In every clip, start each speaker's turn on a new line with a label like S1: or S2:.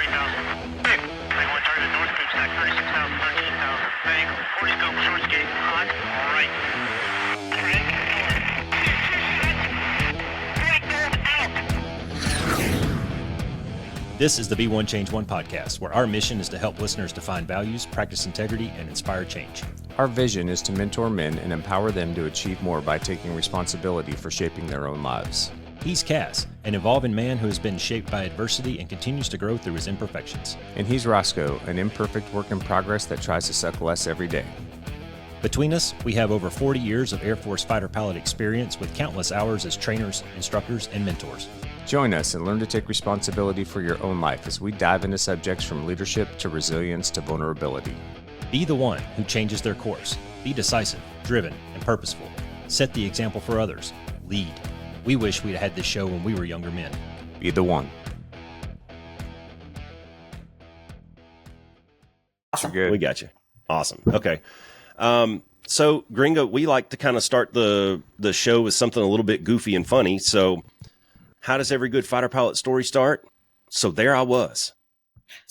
S1: 3,000. Big. 3-1 target, north boom stack, 36,000, 13,000. Bang. 40 scope, short skate, hot, right.
S2: This is the Be One Change One podcast, where our mission is to help listeners define values, practice integrity, and inspire change.
S3: Our vision is to mentor men and empower them to achieve more by taking responsibility for shaping their own lives.
S2: He's CAS, an evolving man who has been shaped by adversity and continues to grow through his imperfections.
S3: And he's Roscoe, an imperfect work in progress that tries to suck less every day.
S2: Between us, we have over 40 years of Air Force fighter pilot experience with countless hours as trainers, instructors, and mentors.
S3: Join us and learn to take responsibility for your own life as we dive into subjects from leadership to resilience to vulnerability.
S2: Be the one who changes their course. Be decisive, driven, and purposeful. Set the example for others. Lead. We wish we'd had this show when we were younger men.
S3: Be the one.
S2: Awesome. Good. We got you. Awesome. Okay. So Gringa, we like to kind of start the show with something a little bit goofy and funny. So how does every good fighter pilot story start? So there I was.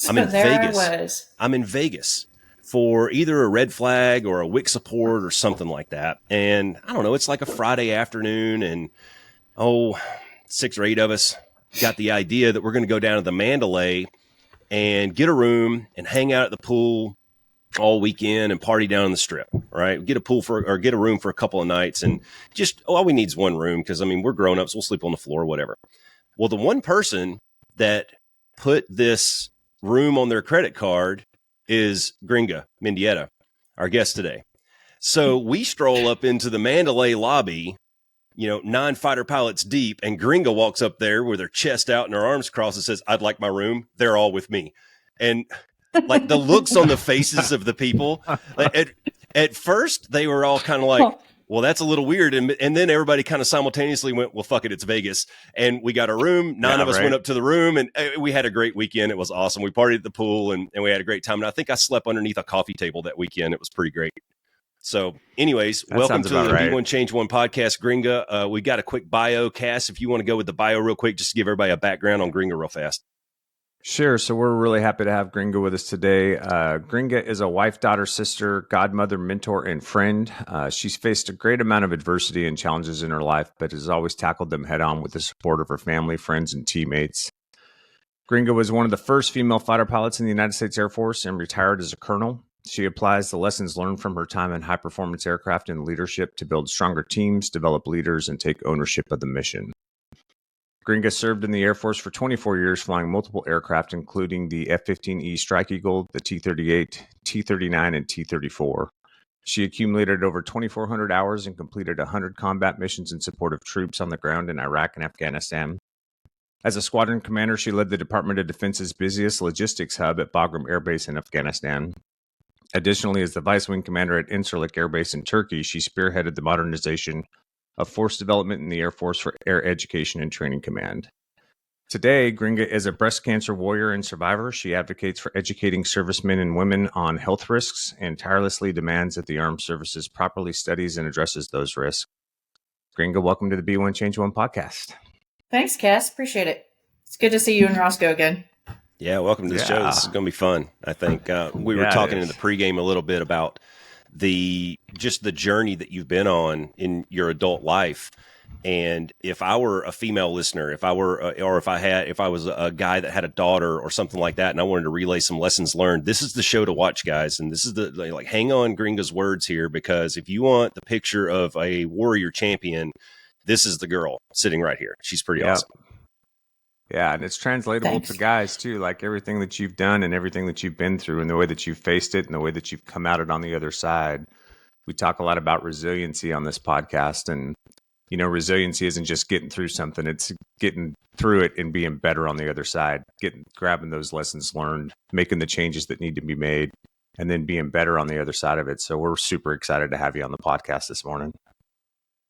S2: I'm in Vegas. I'm in Vegas for either a red flag or a WIC support or something like that. And I don't know, it's like a Friday afternoon and 6 or 8 of us got the idea that we're going to go down to the Mandalay and get a room and hang out at the pool all weekend and party down on the strip, right? Get a room for a couple of nights and just, all we need is one room. Cause I mean, we're grown-ups, we'll sleep on the floor, whatever. Well, the one person that put this room on their credit card is Gringa, Medieta, our guest today. So we stroll up into the Mandalay lobby, 9 fighter pilots deep, and Gringa walks up there with her chest out and her arms crossed and says, "I'd like my room. They're all with me." And like the looks on the faces of the people, at first they were all kind of like, well, that's a little weird. And then everybody kind of simultaneously went, well, fuck it, it's Vegas. And we got a room. 9 of us went up to the room and we had a great weekend. It was awesome. We partied at the pool and we had a great time. And I think I slept underneath a coffee table that weekend. It was pretty great. So anyways, welcome to the Be One Change One podcast, Gringa. We got a quick bio, CAS. If you want to go with the bio real quick, just to give everybody a background on Gringa real fast.
S3: Sure. So we're really happy to have Gringa with us today. Gringa is a wife, daughter, sister, godmother, mentor, and friend. She's faced a great amount of adversity and challenges in her life, but has always tackled them head on with the support of her family, friends, and teammates. Gringa was one of the first female fighter pilots in the United States Air Force and retired as a colonel. She applies the lessons learned from her time in high-performance aircraft and leadership to build stronger teams, develop leaders, and take ownership of the mission. Gringa served in the Air Force for 24 years, flying multiple aircraft, including the F-15E Strike Eagle, the T-38, T-39, and T-34. She accumulated over 2,400 hours and completed 100 combat missions in support of troops on the ground in Iraq and Afghanistan. As a squadron commander, she led the Department of Defense's busiest logistics hub at Bagram Air Base in Afghanistan. Additionally, as the vice wing commander at Incirlik Air Base in Turkey, she spearheaded the modernization of force development in the Air Force for Air Education and Training Command. Today, Gringa is a breast cancer warrior and survivor. She advocates for educating servicemen and women on health risks and tirelessly demands that the armed services properly studies and addresses those risks. Gringa, welcome to the Be One Change One podcast.
S4: Thanks, Cass. Appreciate it. It's good to see you and Roscoe again.
S2: Yeah, welcome to the show. This is going to be fun. I think we were talking in the pregame a little bit about the journey that you've been on in your adult life. And if I were a female listener, if I was a guy that had a daughter or something like that, and I wanted to relay some lessons learned, this is the show to watch, guys. And this is hang on Gringa's words here, because if you want the picture of a warrior champion, this is the girl sitting right here. She's pretty awesome.
S3: Yeah, and it's translatable to guys too, like everything that you've done and everything that you've been through and the way that you've faced it and the way that you've come out it on the other side. We talk a lot about resiliency on this podcast, and resiliency isn't just getting through something, it's getting through it and being better on the other side, grabbing those lessons learned, making the changes that need to be made, and then being better on the other side of it. So we're super excited to have you on the podcast this morning.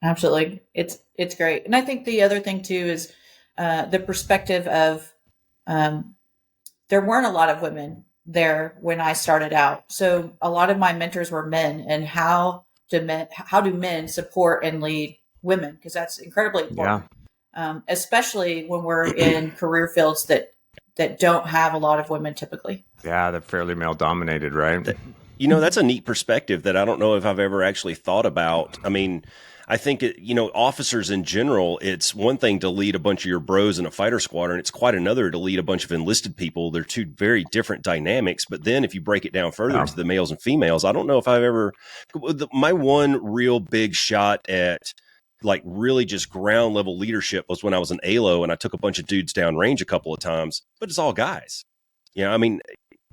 S4: Absolutely. It's great. And I think the other thing too is the perspective of there weren't a lot of women there when I started out. So a lot of my mentors were men, and how do men support and lead women? Because that's incredibly important, especially when we're in career fields that that don't have a lot of women typically.
S3: Yeah, they're fairly male dominated, right?
S2: That's a neat perspective that I don't know if I've ever actually thought about. I mean, I think, officers in general, it's one thing to lead a bunch of your bros in a fighter squadron. It's quite another to lead a bunch of enlisted people. They're two very different dynamics. But then if you break it down further into the males and females, I don't know if I've ever, my one real big shot at like really just ground level leadership was when I was in ALO and I took a bunch of dudes down range a couple of times, but it's all guys. I mean,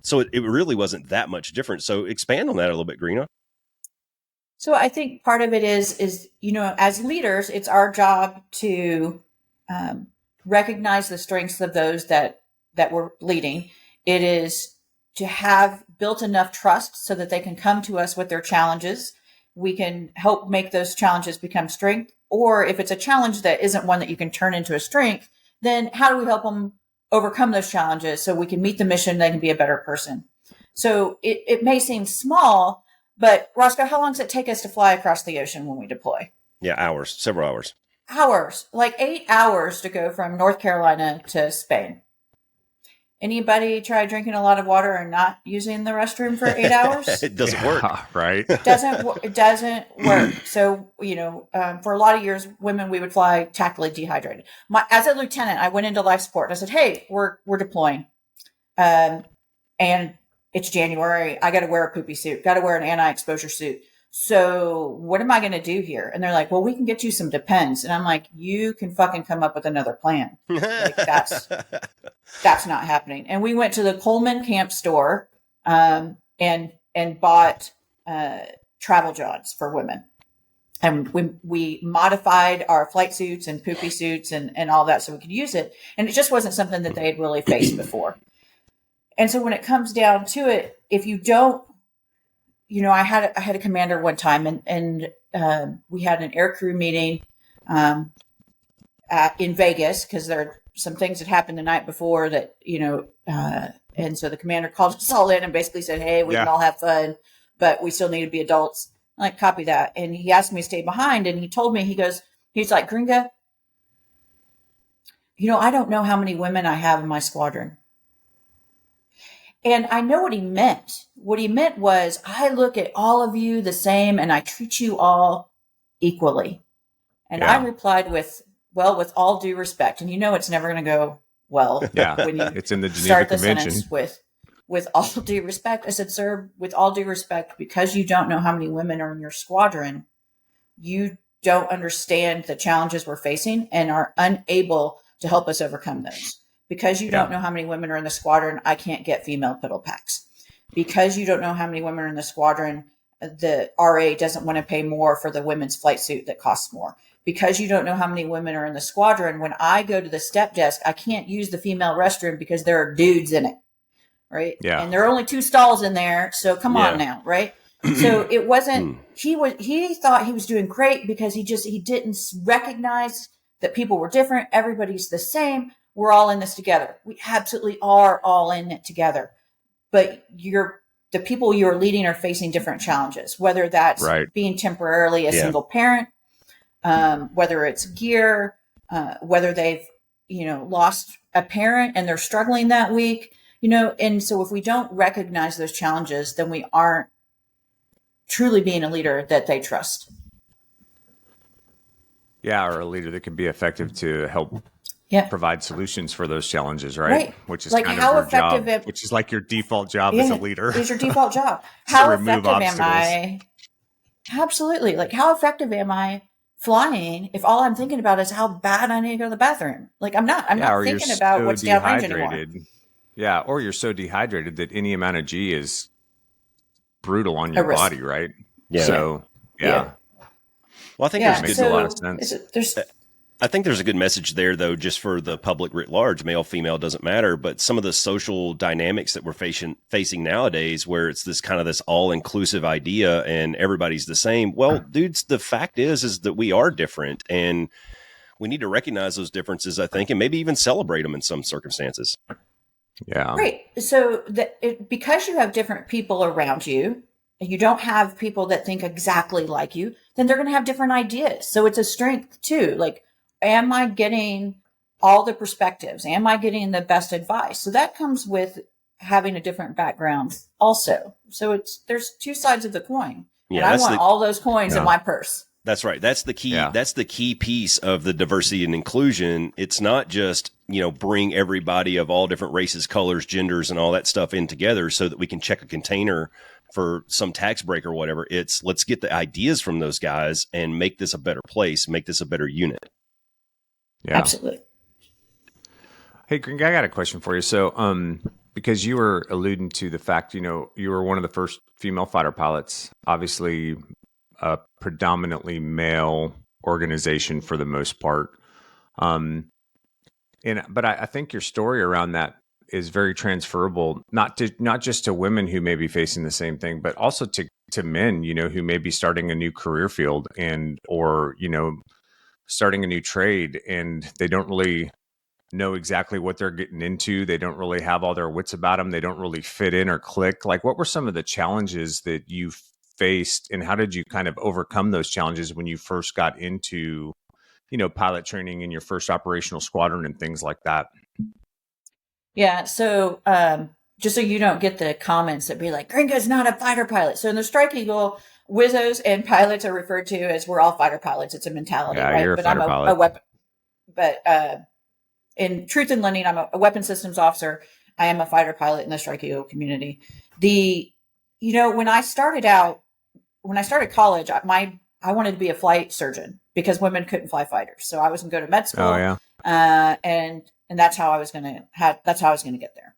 S2: so it really wasn't that much different. So expand on that a little bit, Gringa.
S4: So I think part of it is, as leaders, it's our job to recognize the strengths of those that we're leading. It is to have built enough trust so that they can come to us with their challenges. We can help make those challenges become strength. Or if it's a challenge that isn't one that you can turn into a strength, then how do we help them overcome those challenges so we can meet the mission, they can be a better person? So it may seem small, but Roscoe, how long does it take us to fly across the ocean when we deploy?
S2: Yeah, hours, several hours.
S4: Hours, like 8 hours to go from North Carolina to Spain. Anybody try drinking a lot of water and not using the restroom for 8 hours?
S2: It doesn't work.
S3: Right.
S4: It doesn't work. So, for a lot of years, women, we would fly tactically dehydrated. As a lieutenant, I went into life support and I said, hey, we're deploying. And it's January. I got to wear a poopy suit, got to wear an anti-exposure suit. So what am I going to do here? And they're like, well, we can get you some Depends. And I'm like, you can fucking come up with another plan. Like that's not happening. And we went to the Coleman camp store, and bought, travel johns for women. And we modified our flight suits and poopy suits and all that so we could use it. And it just wasn't something that they had really faced before. And so when it comes down to it, if you don't, I had a commander one time and we had an aircrew meeting in Vegas because there are some things that happened the night before that, and so the commander called us all in and basically said, hey, we can all have fun, but we still need to be adults. I'm like, copy that. And he asked me to stay behind and he told me, he's like, Gringa, I don't know how many women I have in my squadron. And I know what he meant. What he meant was I look at all of you the same and I treat you all equally. And I replied with all due respect. And it's never going to go well.
S3: Yeah,
S4: when you
S3: it's in the Geneva
S4: start the
S3: Convention.
S4: sentence with all due respect. I said, sir, with all due respect, because you don't know how many women are in your squadron, you don't understand the challenges we're facing and are unable to help us overcome those. Because you don't know how many women are in the squadron, I can't get female piddle packs. Because you don't know how many women are in the squadron, the RA doesn't want to pay more for the women's flight suit that costs more. Because you don't know how many women are in the squadron, when I go to the step desk, I can't use the female restroom because there are dudes in it, right?
S3: Yeah.
S4: And there are only 2 stalls in there, so come on now, right? So it wasn't. He thought he was doing great because he didn't recognize that people were different. Everybody's the same. We're all in this together. We absolutely are all in it together. But the people you're leading are facing different challenges, whether that's being temporarily a single parent, whether it's gear, whether they've, lost a parent and they're struggling that week, and so if we don't recognize those challenges, then we aren't truly being a leader that they trust.
S3: Yeah, or a leader that can be effective to help provide solutions for those challenges, right? Which is
S4: like
S3: kind
S4: how
S3: of your job,
S4: effective
S3: which is like your default job as a leader.
S4: Is your default job. How
S3: remove
S4: effective am
S3: obstacles.
S4: I? Absolutely. Like how effective am I flying if all I'm thinking about is how bad I need to go to the bathroom? Like I'm not thinking about what's downrange anymore.
S3: Yeah, or you're so dehydrated that any amount of G is brutal on your body, right?
S2: Yeah.
S3: So, Well,
S2: I think
S3: that makes a lot of sense.
S2: I think there's a good message there, though, just for the public writ large. Male, female, doesn't matter. But some of the social dynamics that we're facing nowadays, where it's this kind of this all-inclusive idea and everybody's the same. Well, dudes, the fact is that we are different. And we need to recognize those differences, I think, and maybe even celebrate them in some circumstances.
S4: Yeah. Right. So because you have different people around you, and you don't have people that think exactly like you, then they're going to have different ideas. So it's a strength too. Like, am I getting all the perspectives. Am I getting the best advice? So that comes with having a different background also. So there's two sides of the coin.
S2: Yeah,
S4: and I want all those coins in my purse.
S2: That's right. That's the key.
S3: Yeah.
S2: That's the key piece of the diversity and inclusion. It's not just, bring everybody of all different races, colors, genders, and all that stuff in together so that we can check a container for some tax break or whatever. It's let's get the ideas from those guys and make this a better place, make this a better unit.
S3: Yeah.
S4: Absolutely.
S3: Hey, Gringa, I got a question for you. So, because you were alluding to the fact, you were one of the first female fighter pilots, obviously a predominantly male organization for the most part. But I think your story around that is very transferable, not just to women who may be facing the same thing, but also to men, who may be starting a new career field or starting a new trade, and they don't really know exactly what they're getting into. They don't really have all their wits about them. They don't really fit in or click. Like, what were some of the challenges that you faced, and how did you kind of overcome those challenges when you first got into, pilot training in your first operational squadron and things like that?
S4: Yeah. So, just so you don't get the comments that be like, Gringa's not a fighter pilot. So in the Strike Eagle, Wizzos and pilots are referred to as we're all fighter pilots. It's a mentality, right?
S3: You're a fighter pilot.
S4: A weapon. But in truth and lending, I'm a weapon systems officer. I am a fighter pilot in the Strike Eagle community. When I started college, I wanted to be a flight surgeon because women couldn't fly fighters. So I was going to go to med school.
S3: Oh, yeah.
S4: And that's how I was going to get there.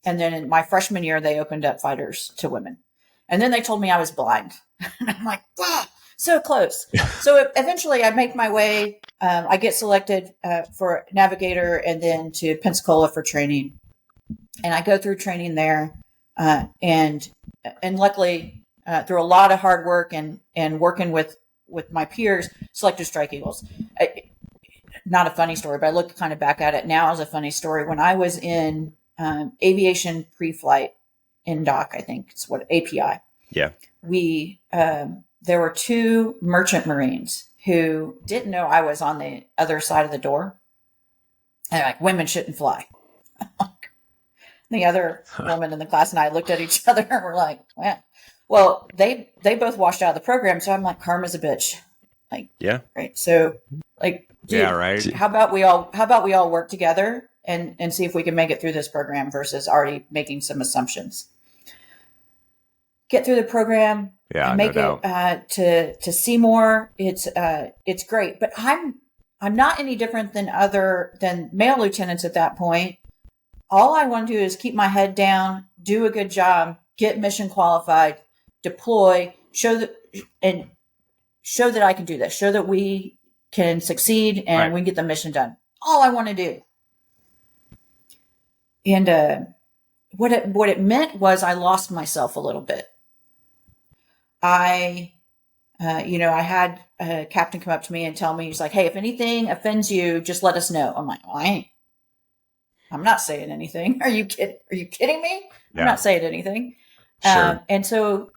S4: And then in my freshman year, they opened up fighters to women. And then they told me I was blind. And I'm like, so close. So eventually I make my way. I get selected for navigator and then to Pensacola for training. And I go through training there. And luckily, through a lot of hard work and working with my peers, selected Strike Eagles. Not a funny story, but I look kind of back at it now as a funny story. When I was in aviation pre-flight in doc, I think it's what API.
S2: Yeah.
S4: There were two merchant Marines who didn't know I was on the other side of the door. And like, women shouldn't fly. The other woman in the class and I looked at each other and we're like, well, they both washed out of the program. So I'm like, karma's a bitch. Like, yeah. Right. So like, dude,
S3: yeah, right.
S4: How about we all work together and see if we can make it through this program versus already making some assumptions. Get through the program.
S3: Yeah,
S4: and make it to Seymour. It's great, but I'm not any different than male lieutenants at that point. All I want to do is keep my head down, do a good job, get mission qualified, deploy, show that I can do this, show that we can succeed and we can get the mission done. All I want to do. And what it meant was I lost myself a little bit. I had a captain come up to me and tell me, he's like, hey, if anything offends you, just let us know. I'm like, well, I'm not saying anything. Are you kidding me? Yeah. I'm not saying anything.
S3: Sure.
S4: And so,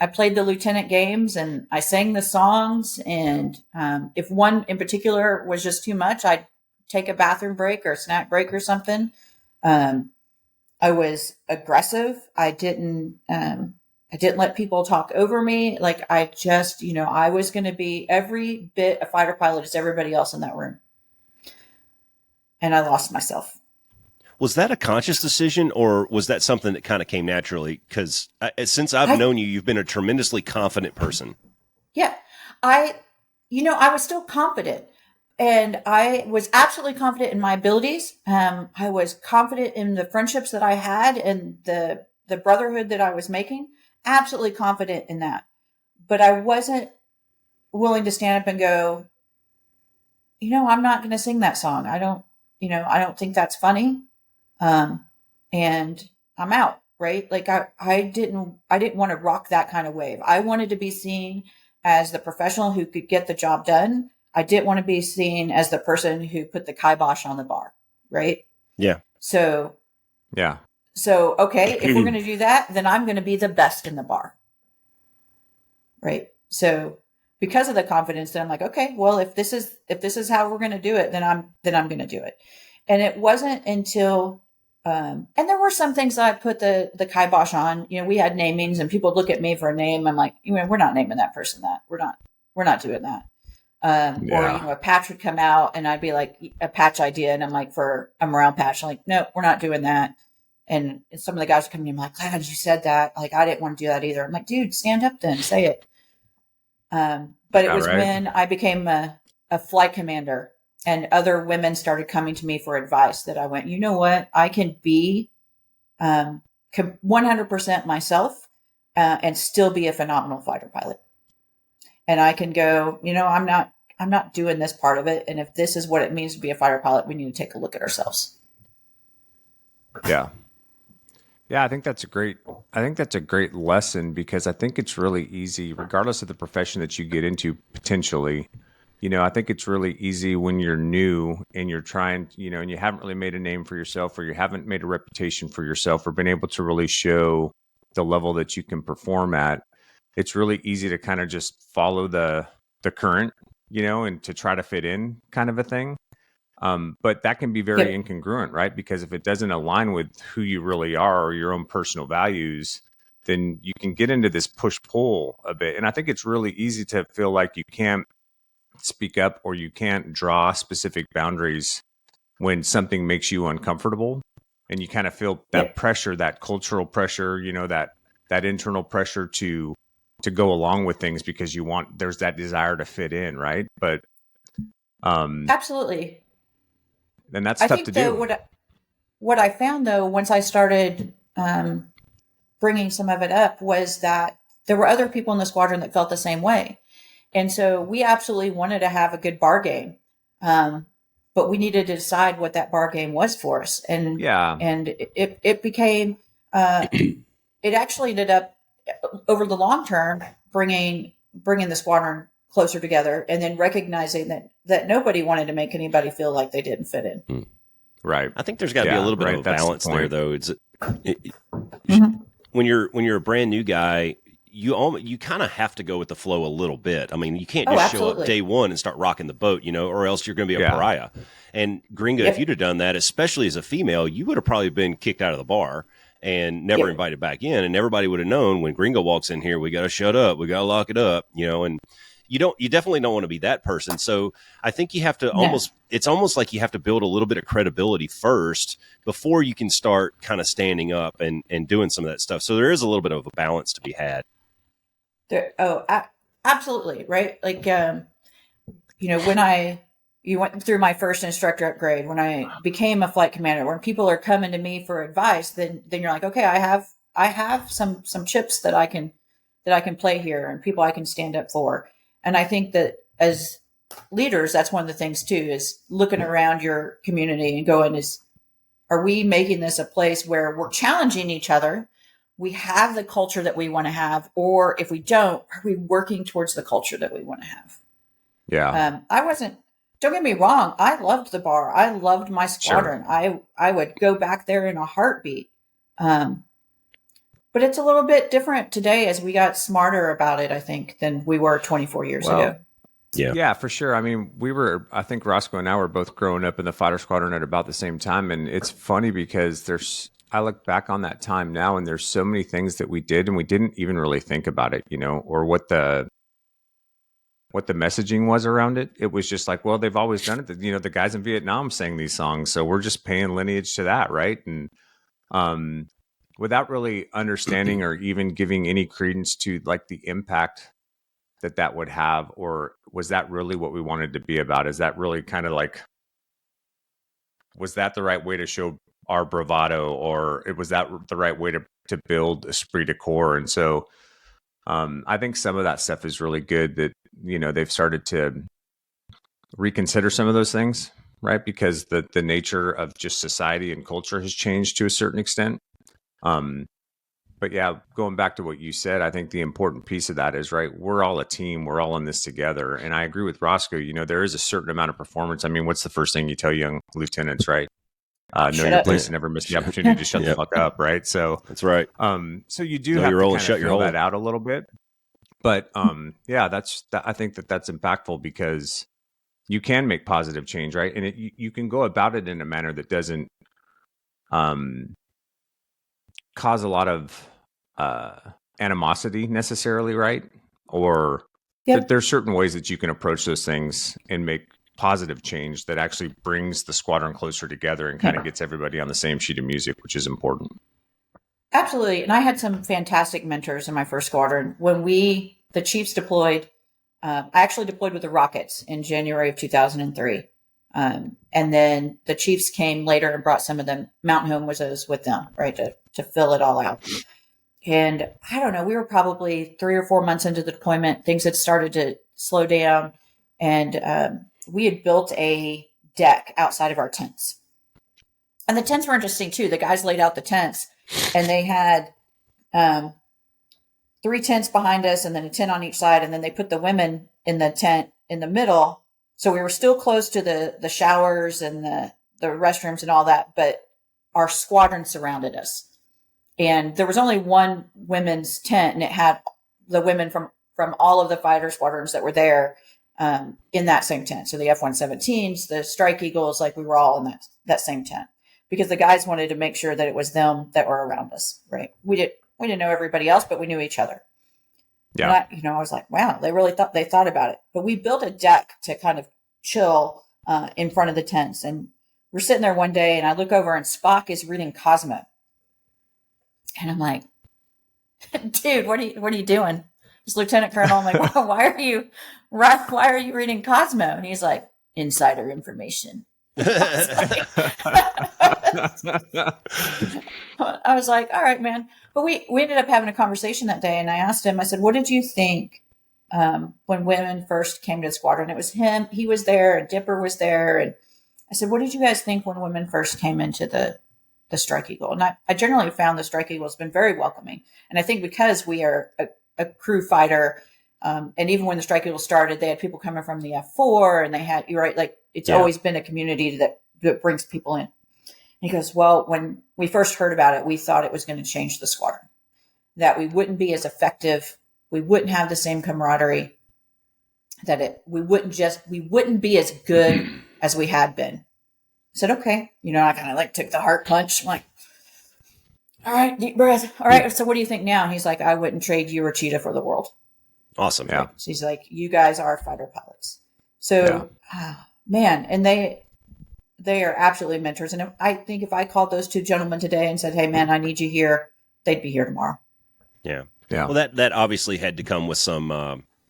S4: I played the lieutenant games and I sang the songs. And if one in particular was just too much, I'd take a bathroom break or a snack break or something. I was aggressive. I didn't let people talk over me. Like I just, I was going to be every bit a fighter pilot as everybody else in that room. And I lost myself.
S2: Was that a conscious decision or was that something that kind of came naturally? Because since I've known you, you've been a tremendously confident person.
S4: Yeah. I was still confident and I was absolutely confident in my abilities. I was confident in the friendships that I had and the brotherhood that I was making. Absolutely confident in that. But I wasn't willing to stand up and go, I'm not going to sing that song. I don't think that's funny. And I'm out, right? Like I didn't want to rock that kind of wave. I wanted to be seen as the professional who could get the job done. I didn't want to be seen as the person who put the kibosh on the bar. Right.
S2: Yeah.
S4: So,
S3: yeah.
S4: So, okay, if we're going to do that, then I'm going to be the best in the bar. Right. So because of the confidence, then I'm like, okay, well, if this is how we're going to do it, then I'm going to do it. And it wasn't until, and there were some things that I put the kibosh on. We had namings, and people would look at me for a name. I'm like, we're not naming that person that. We're not doing that. Or a patch would come out, and I'd be like, a patch idea, and I'm like, for a morale patch, I'm like, no, we're not doing that. And some of the guys would come to me, I'm like, glad you said that. Like, I didn't want to do that either. I'm like, dude, stand up then, say it. But it was when I became a flight commander, and other women started coming to me for advice, that I went, you know what? I can be 100% myself and still be a phenomenal fighter pilot. And I can go, I'm not doing this part of it. And if this is what it means to be a fighter pilot, we need to take a look at ourselves.
S3: Yeah. Yeah, I think that's a great lesson, because I think it's really easy, regardless of the profession that you get into potentially. I think it's really easy when you're new and you're trying, and you haven't really made a name for yourself, or you haven't made a reputation for yourself, or been able to really show the level that you can perform at. It's really easy to kind of just follow the current, and to try to fit in, kind of a thing. But that can be very incongruent, right? Because if it doesn't align with who you really are, or your own personal values, then you can get into this push-pull a bit. And I think it's really easy to feel like you can't speak up, or you can't draw specific boundaries when something makes you uncomfortable, and you kind of feel that pressure, that cultural pressure, that internal pressure to go along with things, because there's that desire to fit in, right? But
S4: absolutely.
S3: And that's tough to do.
S4: What I found, though, once I started bringing some of it up, was that there were other people in the squadron that felt the same way. And so we absolutely wanted to have a good bar game. But we needed to decide what that bar game was for us. And it became, it actually ended up, over the long term, bringing the squadron closer together, and then recognizing that nobody wanted to make anybody feel like they didn't fit in.
S3: Right.
S2: I think there's got to be a little bit of a balance there, though. When you're a brand new guy, you kind of have to go with the flow a little bit. I mean, you can't just show up day one and start rocking the boat, or else you're going to be a pariah. And Gringa, if you'd have done that, especially as a female, you would have probably been kicked out of the bar and never invited back in. And everybody would have known, when Gringa walks in here, we got to shut up, we got to lock it up, and you definitely don't want to be that person. So I think you have to it's almost like you have to build a little bit of credibility first before you can start kind of standing up and doing some of that stuff. So there is a little bit of a balance to be had.
S4: Absolutely. Right. Like, when you went through my first instructor upgrade, when I became a flight commander, when people are coming to me for advice, then you're like, okay, I have some chips that I can play here, and people I can stand up for. And I think that as leaders, that's one of the things too, is looking around your community and going, are we making this a place where we're challenging each other? We have the culture that we want to have, or if we don't, are we working towards the culture that we want to have?
S3: Yeah.
S4: Don't get me wrong. I loved the bar. I loved my squadron. Sure. I would go back there in a heartbeat. But it's a little bit different today, as we got smarter about it, I think, than we were 24 years ago.
S3: Yeah, for sure. I mean, I think Roscoe and I were both growing up in the fighter squadron at about the same time. And it's funny because I look back on that time now, and there's so many things that we did and we didn't even really think about it, or what the messaging was around it. It was just like, well, they've always done it. The guys in Vietnam sang these songs, so we're just paying lineage to that, right? And without really understanding or even giving any credence to like the impact that would have, or was that really what we wanted to be about? Is that really kind of like, was that the right way to show our bravado, or was that the right way to build esprit de corps? And so I think some of that stuff is really good that, they've started to reconsider some of those things, right? Because the nature of just society and culture has changed to a certain extent. But yeah, going back to what you said, I think the important piece of that is, right, we're all a team. We're all in this together. And I agree with Roscoe, there is a certain amount of performance. I mean, what's the first thing you tell young lieutenants, right? Know your place and never miss the opportunity to shut the fuck up, right? So
S2: that's right.
S3: So you do have to kind of fill that out a little bit. But yeah, I think that's impactful because you can make positive change, right? And you can go about it in a manner that doesn't cause a lot of animosity necessarily, right? Or
S4: Yep.
S3: there's certain ways that you can approach those things and make positive change that actually brings the squadron closer together and kind of gets everybody on the same sheet of music, which is important.
S4: Absolutely. And I had some fantastic mentors in my first squadron. When the Chiefs deployed, I actually deployed with the Rockets in January of 2003. And then the Chiefs came later and brought some of them. Mountain Home was with them, right, to fill it all out. And I don't know, we were probably 3 or 4 months into the deployment. Things had started to slow down. And we had built a deck outside of our tents. And the tents were interesting too. The guys laid out the tents, and they had 3 tents behind us and then a tent on each side. And then they put the women in the tent in the middle. So we were still close to the showers and the restrooms and all that, but our squadron surrounded us. And there was only one women's tent, and it had the women from all of the fighter squadrons that were there in that same tent. So the F-117s, the Strike Eagles, like we were all in that same tent, because the guys wanted to make sure that it was them that were around us, right? We didn't know everybody else, but we knew each other.
S3: Yeah.
S4: And I was like, wow, they really thought about it. But we built a deck to kind of chill in front of the tents. And we're sitting there one day, and I look over, and Spock is reading Cosmo. And I'm like, dude, what are you doing? It's Lieutenant Colonel. I'm like, well, why are you reading Cosmo? And he's like, insider information. I was like, all right, man. But we ended up having a conversation that day, and I asked him, I said, what did you think when women first came to the squadron? It was him. He was there, and Dipper was there. And I said, what did you guys think when women first came into the Strike Eagle? And I generally found the Strike Eagle has been very welcoming. And I think because we are a crew fighter, and even when the Strike Eagle started, they had people coming from the F4, and they had, you're right, like it's always been a community that brings people in. And he goes, well, when we first heard about it, we thought it was going to change the squadron, that we wouldn't be as effective. We wouldn't have the same camaraderie, that we wouldn't be as good as we had been. I said, okay. I kind of like took the heart punch. I'm like, all right, deep breath. All right. So what do you think now? And he's like, I wouldn't trade you or Cheetah for the world.
S2: Awesome.
S3: Yeah.
S4: So he's like, you guys are fighter pilots. So, man, and they are absolutely mentors. And I think if I called those 2 gentlemen today and said, hey, man, I need you here, they'd be here tomorrow.
S2: Yeah.
S3: Yeah.
S2: Well, that obviously had to come with some,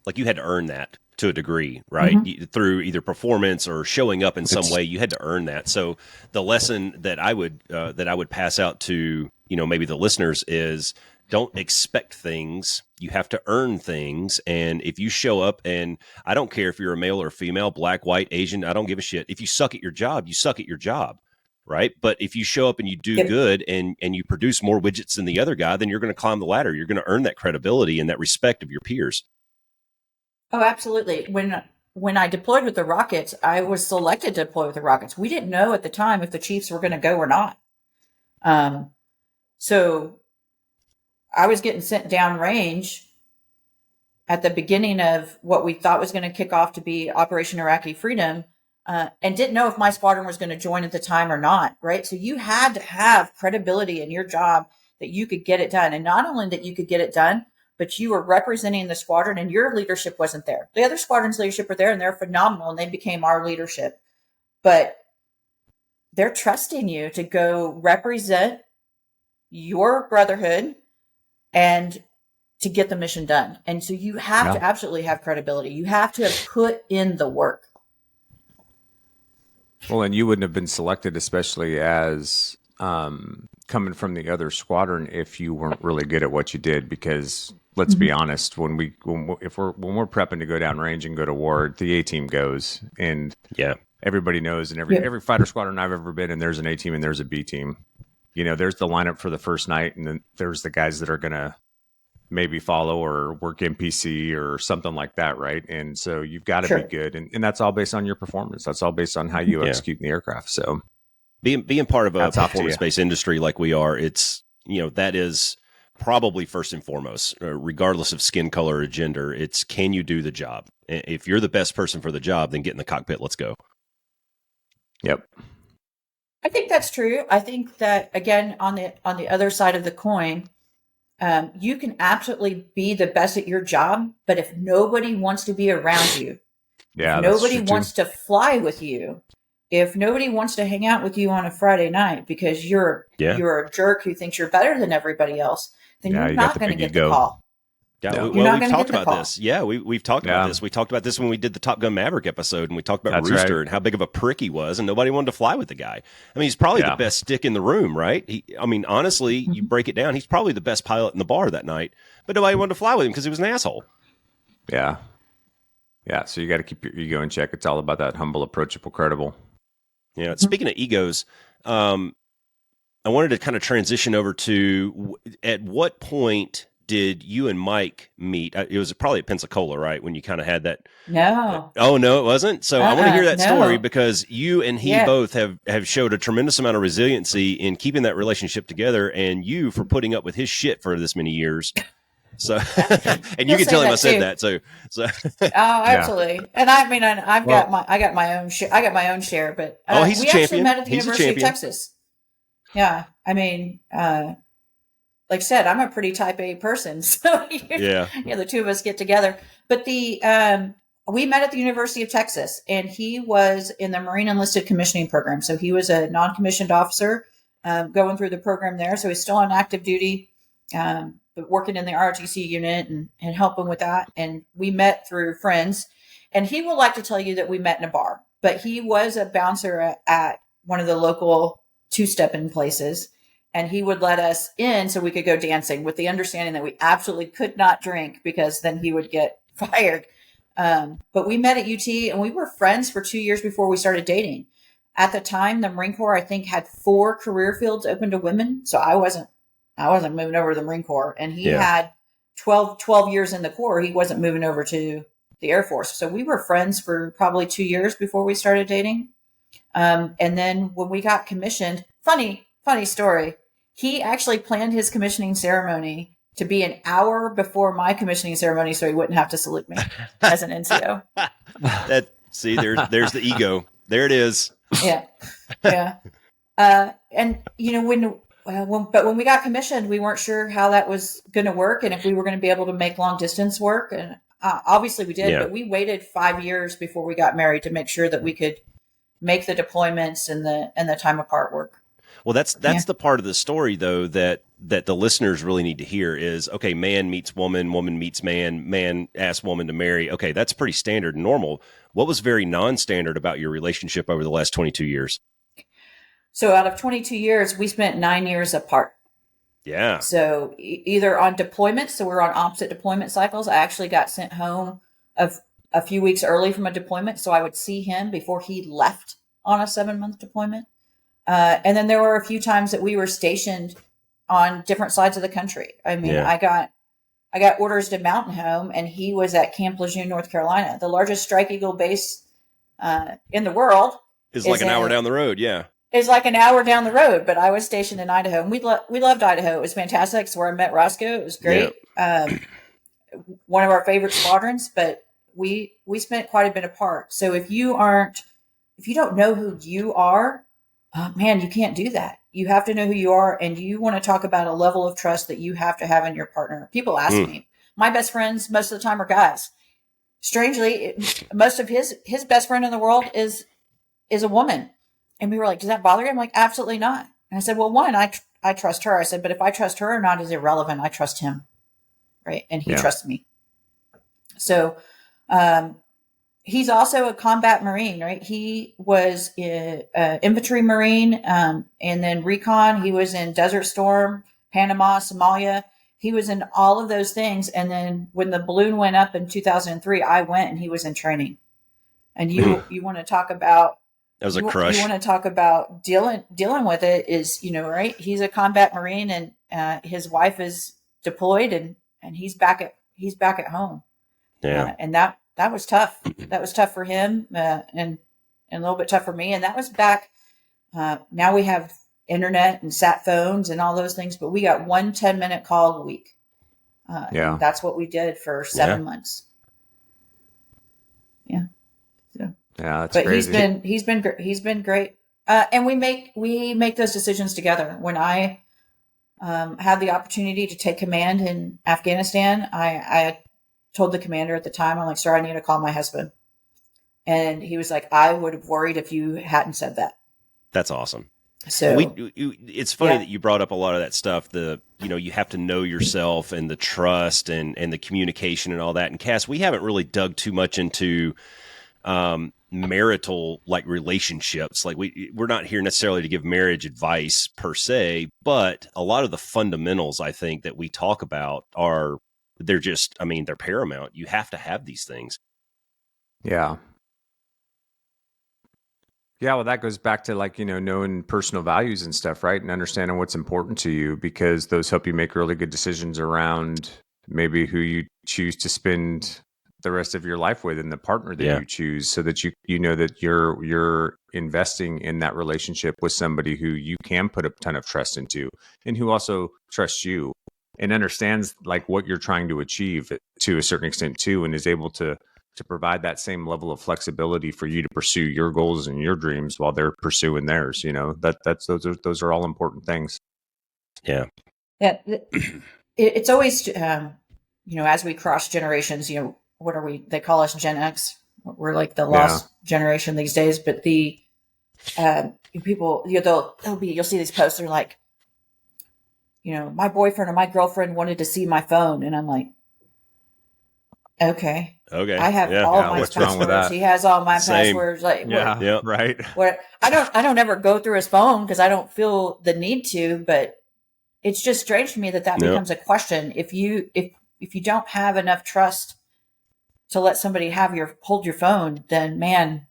S2: like you had to earn that to a degree, right?
S4: Mm-hmm.
S2: Through either performance or showing up in some way, you had to earn that. So the lesson that I would pass out to, maybe the listeners is don't expect things. You have to earn things. And if you show up, and I don't care if you're a male or female, black, white, Asian, I don't give a shit. If you suck at your job, you suck at your job. Right. But if you show up and you do good and you produce more widgets than the other guy, then you're going to climb the ladder. You're going to earn that credibility and that respect of your peers.
S4: Oh, absolutely. When I deployed with the Rockets, I was selected to deploy with the Rockets. We didn't know at the time if the Chiefs were going to go or not. So I was getting sent down range at the beginning of what we thought was going to kick off to be Operation Iraqi Freedom, and didn't know if my squadron was going to join at the time or not, right? So you had to have credibility in your job that you could get it done. And not only that you could get it done, but you were representing the squadron, and your leadership wasn't there. The other squadron's leadership were there, and they're phenomenal, and they became our leadership. But they're trusting you to go represent your brotherhood and to get the mission done. And so you have to absolutely have credibility. You have to have put in the work.
S3: Well, and you wouldn't have been selected, especially as coming from the other squadron, if you weren't really good at what you did. Because let's be honest, when we're prepping to go down range and go to war, the A team goes, and everybody knows, and every fighter squadron I've ever been in, there's an A team and there's a B team. There's the lineup for the first night, and then there's the guys that are gonna maybe follow or work NPC or something like that, right? And so you've got to be good, and that's all based on your performance. That's all based on how you execute in the aircraft. So being
S2: part of a performance-based industry like we are, it's that is probably first and foremost, regardless of skin color or gender. It's, can you do the job? If you're the best person for the job, then get in the cockpit. Let's go.
S3: Yep.
S4: I think that's true. I think that, again, on the other side of the coin, you can absolutely be the best at your job, but if nobody wants to be around you,
S3: Yeah,
S4: if
S3: that's
S4: nobody
S3: true, too.
S4: wants to fly with you, if nobody wants to hang out with you on a Friday night because you're a jerk who thinks you're better than everybody else, then
S3: Yeah,
S4: you're
S3: you got
S4: not
S3: the
S4: going to
S3: big
S4: get the
S3: ego.
S4: call.
S2: Yeah,
S3: Yeah.
S2: well,
S4: You're not
S2: we've
S4: gonna
S2: talked
S4: get the
S2: about
S4: call.
S2: this. Yeah, we've talked about
S3: Yeah.
S2: this. We talked about this when we did the Top Gun Maverick episode, and we talked about
S3: That's
S2: Rooster
S3: right.
S2: and how big of a prick he was, and nobody wanted to fly with the guy. I mean, he's probably
S3: Yeah.
S2: the best stick in the room, right? I mean, honestly, you break it down, he's probably the best pilot in the bar that night, but nobody wanted to fly with him because he was an asshole.
S3: Yeah. Yeah. So you got to keep your ego in check. It's all about that humble, approachable, credible.
S2: Yeah. Speaking of egos, I wanted to kind of transition over to at what point did you and Mike meet? It was probably at Pensacola, right? When you kind of had that.
S4: No.
S2: Oh, no, it wasn't. So I want to hear that
S4: no.
S2: story because you and he
S4: Yeah.
S2: both have showed a tremendous amount of resiliency in keeping that relationship together, and you for putting up with his shit for this many years. So, and you
S4: He'll
S2: can tell
S4: say
S2: him I
S4: that
S2: said
S4: too.
S2: that. So
S4: Oh, absolutely. And I mean, I
S3: Well-
S4: got my own share. I got my own share, but
S2: Oh, he's a
S4: we actually
S2: champion.
S4: met at the
S2: He's a
S4: University of
S2: champion.
S4: Texas. Yeah, I mean, like I said, I'm a pretty type A person, so
S2: yeah,
S4: the two of us get together. But we met at the University of Texas, and he was in the Marine Enlisted Commissioning Program, so he was a non-commissioned officer going through the program there. So he's still on active duty, but working in the ROTC unit and helping with that. And we met through friends. And he will like to tell you that we met in a bar, but he was a bouncer at one of the local two-step-in places. And he would let us in so we could go dancing with the understanding that we absolutely could not drink because then he would get fired. But we met at UT and we were friends for 2 years before we started dating. At the time, the Marine Corps, I think, had 4 career fields open to women. So I wasn't moving over to the Marine Corps. And he had 12 years in the Corps. He wasn't moving over to the Air Force. So we were friends for probably 2 years before we started dating. And then when we got commissioned, funny story, he actually planned his commissioning ceremony to be an hour before my commissioning ceremony so he wouldn't have to salute me as an NCO.
S2: see, there's the ego. There it is.
S4: Yeah. And when we got commissioned, we weren't sure how that was going to work and if we were going to be able to make long distance work. And obviously we did, but we waited 5 years before we got married to make sure that we could make the deployments and the time apart work.
S2: Well, that's the part of the story though that the listeners really need to hear is, okay, man meets woman, woman meets man asks woman to marry. Okay, that's pretty standard and normal. What was very non-standard about your relationship over the last 22 years?
S4: So out of 22 years, we spent 9 years apart.
S2: Yeah.
S4: So either on deployments, so we're on opposite deployment cycles. I actually got sent home a few weeks early from a deployment, so I would see him before he left on a 7-month deployment. And then there were a few times that we were stationed on different sides of the country. I mean, I got orders to Mountain Home, and he was at Camp Lejeune, North Carolina, the largest Strike Eagle base in the world.
S2: Is like an hour down the road. Yeah.
S4: It's like an hour down the road, but I was stationed in Idaho, and we loved Idaho. It was fantastic. It's where I met Roscoe. It was great. One of our favorite squadrons, but we spent quite a bit apart. So if you don't know who you are, man, you can't do that. You have to know who you are, and you want to talk about a level of trust that you have to have in your partner. People ask me, my best friends most of the time are guys. Strangely, most of his best friend in the world is a woman. And we were like, does that bother you? I'm like, absolutely not. And I said, well, one, I trust her. I said, but if I trust her or not is irrelevant. I trust him. Right. And he trusts me. So, he's also a combat Marine, right? He was an infantry Marine, and then recon. He was in Desert Storm, Panama, Somalia. He was in all of those things. And then when the balloon went up in 2003, I went and he was in training. And you want to talk about,
S2: that was a crush.
S4: You want to talk about dealing with it is, right? He's a combat Marine, and his wife is deployed, and he's back at home.
S2: Yeah.
S4: And that was tough. That was tough for him, and a little bit tough for me. And that was back. Now we have internet and sat phones and all those things, but we got 1 10-minute call a week. And that's what we did for 7 months. Yeah. So,
S3: Yeah, that's
S4: but
S3: crazy.
S4: he's been great. And we make those decisions together. When I had the opportunity to take command in Afghanistan, I told the commander at the time, I'm like, sir, I need to call my husband. And he was like, I would have worried if you hadn't said that.
S2: That's awesome.
S4: So
S2: it's funny that you brought up a lot of that stuff. You have to know yourself and the trust and the communication and all that. And Cass, we haven't really dug too much into marital like relationships. Like we're not here necessarily to give marriage advice per se, but a lot of the fundamentals I think that we talk about they're paramount. You have to have these things.
S3: Yeah. Yeah, well, that goes back to knowing personal values and stuff, right? And understanding what's important to you, because those help you make really good decisions around maybe who you choose to spend the rest of your life with and the partner that you choose, so that you know that you're investing in that relationship with somebody who you can put a ton of trust into and who also trusts you and understands like what you're trying to achieve to a certain extent too, and is able to provide that same level of flexibility for you to pursue your goals and your dreams while they're pursuing theirs. Those are all important things.
S2: Yeah.
S4: Yeah. It's always, as we cross generations, what are we? They call us Gen X. We're like the lost generation these days. But the people, you'll see these posts. They're like, my boyfriend or my girlfriend wanted to see my phone, and I'm like, okay.
S2: I
S4: have all my passwords. He has all my passwords. Like,
S3: right.
S4: What I don't ever go through his phone because I don't feel the need to. But it's just strange to me that becomes a question. If you don't have enough trust to let somebody hold your phone, then man,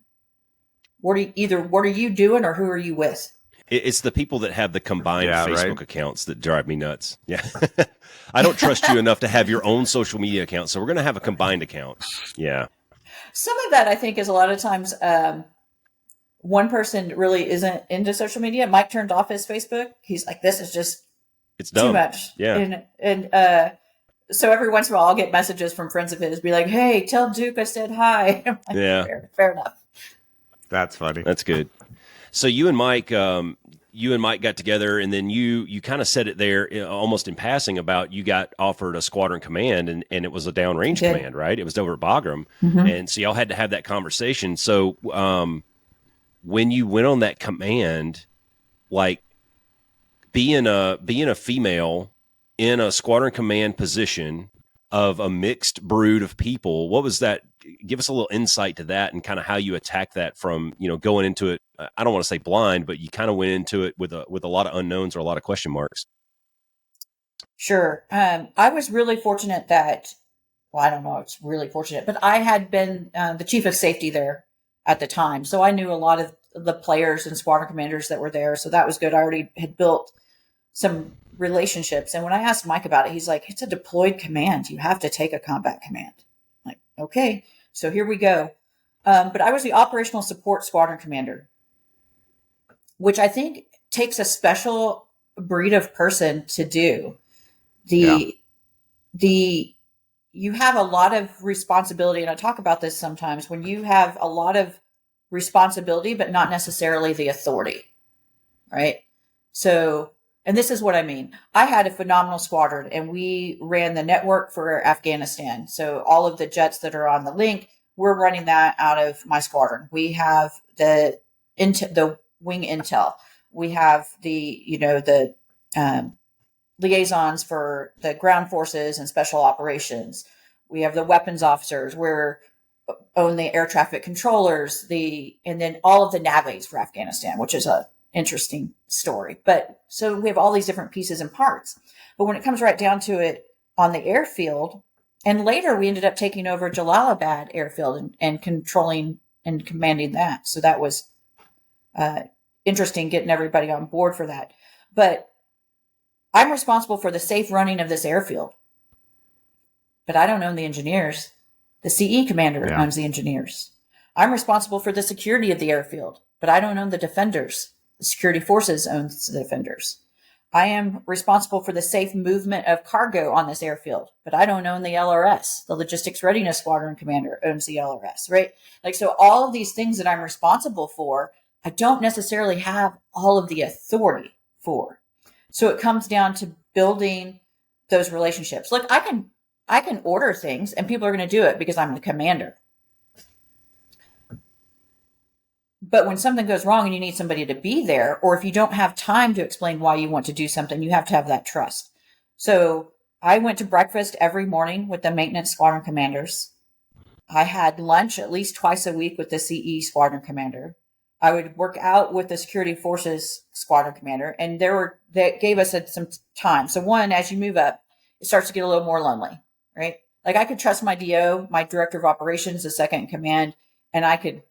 S4: what are you doing or who are you with?
S2: It's the people that have the combined Facebook accounts that drive me nuts. Yeah. I don't trust you enough to have your own social media account, so we're going to have a combined account. Yeah.
S4: Some of that, I think, is a lot of times one person really isn't into social media. Mike turned off his Facebook. He's like, this is just
S2: it's dumb.
S4: Too much.
S2: Yeah.
S4: And so every once in a while, I'll get messages from friends of his, be like, hey, tell Duke I said hi. I'm like,
S2: yeah.
S4: Fair enough.
S3: That's funny.
S2: That's good. So you and Mike got together, and then you kind of said it there almost in passing about you got offered a squadron command, and it was a downrange command, right? It was over at Bagram.
S4: Mm-hmm.
S2: And so y'all had to have that conversation. So when you went on that command, like being a female in a squadron command position of a mixed brood of people, what was that? Give us a little insight to that and kind of how you attack that from, going into it. I don't want to say blind, but you kind of went into it with a lot of unknowns or a lot of question marks.
S4: Sure. I was really fortunate that, I don't know, it's really fortunate, but I had been the chief of safety there at the time. So I knew a lot of the players and squadron commanders that were there. So that was good. I already had built some relationships. And when I asked Mike about it, he's like, it's a deployed command. You have to take a combat command. I'm like, okay, so here we go. But I was the operational support squadron commander, which I think takes a special breed of person to do. You have a lot of responsibility. And I talk about this sometimes when you have a lot of responsibility, but not necessarily the authority. Right. So, and this is what I mean. I had a phenomenal squadron and we ran the network for Afghanistan. So all of the jets that are on the link, we're running that out of my squadron. We have the wing intel. We have the liaisons for the ground forces and special operations. We have the weapons officers. We're own the air traffic controllers, and then all of the navies for Afghanistan, which is a interesting story. But so we have all these different pieces and parts. But when it comes right down to it on the airfield, and later we ended up taking over Jalalabad airfield and controlling and commanding that. So that was interesting getting everybody on board for that. But I'm responsible for the safe running of this airfield. But I don't own the engineers. The CE commander owns the engineers. I'm responsible for the security of the airfield, but I don't own the defenders. The security forces owns the defenders. I am responsible for the safe movement of cargo on this airfield, but I don't own the LRS. The Logistics Readiness Squadron Commander owns the LRS, right? Like, so all of these things that I'm responsible for, I don't necessarily have all of the authority for. So it comes down to building those relationships. Look, I can order things and people are going to do it because I'm the commander. But when something goes wrong and you need somebody to be there, or if you don't have time to explain why you want to do something, you have to have that trust. So I went to breakfast every morning with the maintenance squadron commanders. I had lunch at least twice a week with the CE squadron commander. I would work out with the security forces squadron commander, and that gave us some time. So one, as you move up, it starts to get a little more lonely, right? Like, I could trust my DO, my director of operations, the second in command, and I could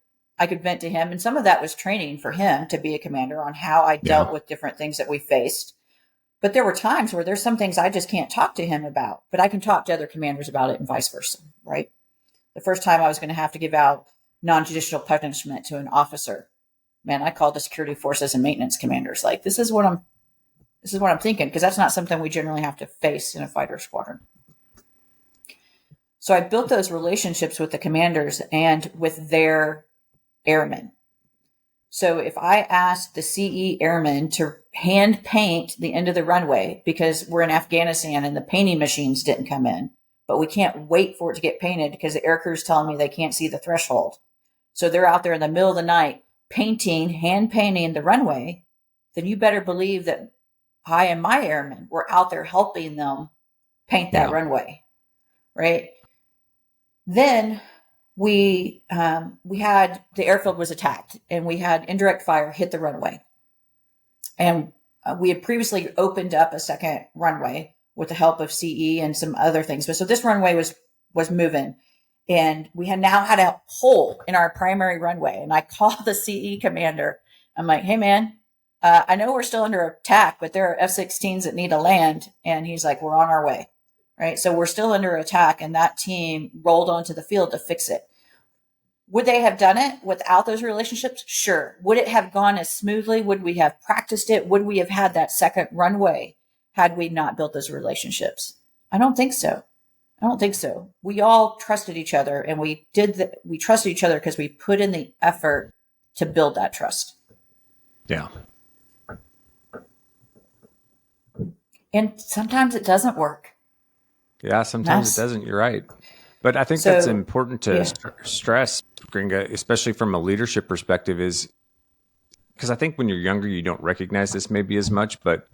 S4: vent to him. And some of that was training for him to be a commander on how I dealt with different things that we faced. But there were times where there's some things I just can't talk to him about, but I can talk to other commanders about it and vice versa, right? The first time I was going to have to give out non-judicial punishment to an officer, man, I called the security forces and maintenance commanders. Like, this is what I'm thinking, because that's not something we generally have to face in a fighter squadron. So I built those relationships with the commanders and with their airmen. So if I asked the CE airmen to hand paint the end of the runway because we're in Afghanistan and the painting machines didn't come in, but we can't wait for it to get painted because the air crew's telling me they can't see the threshold. So they're out there in the middle of the night hand painting the runway, then you better believe that I and my airmen were out there helping them paint that runway, right? Then we had, the airfield was attacked and we had indirect fire hit the runway. And we had previously opened up a second runway with the help of CE and some other things. But so this runway was moving, and we had now had a hole in our primary runway. And I called the CE commander. I'm like, hey man, I know we're still under attack, but there are F-16s that need to land. And he's like, we're on our way. Right. So we're still under attack, and that team rolled onto the field to fix it. Would they have done it without those relationships? Sure. Would it have gone as smoothly? Would we have practiced it? Would we have had that second runway had we not built those relationships? I don't think so. We all trusted each other, and we trusted each other because we put in the effort to build that trust.
S3: Yeah.
S4: And sometimes it doesn't work.
S3: Yeah, sometimes it doesn't. You're right. But I think that's important to stress, Gringa, especially from a leadership perspective, is because I think when you're younger, you don't recognize this maybe as much, but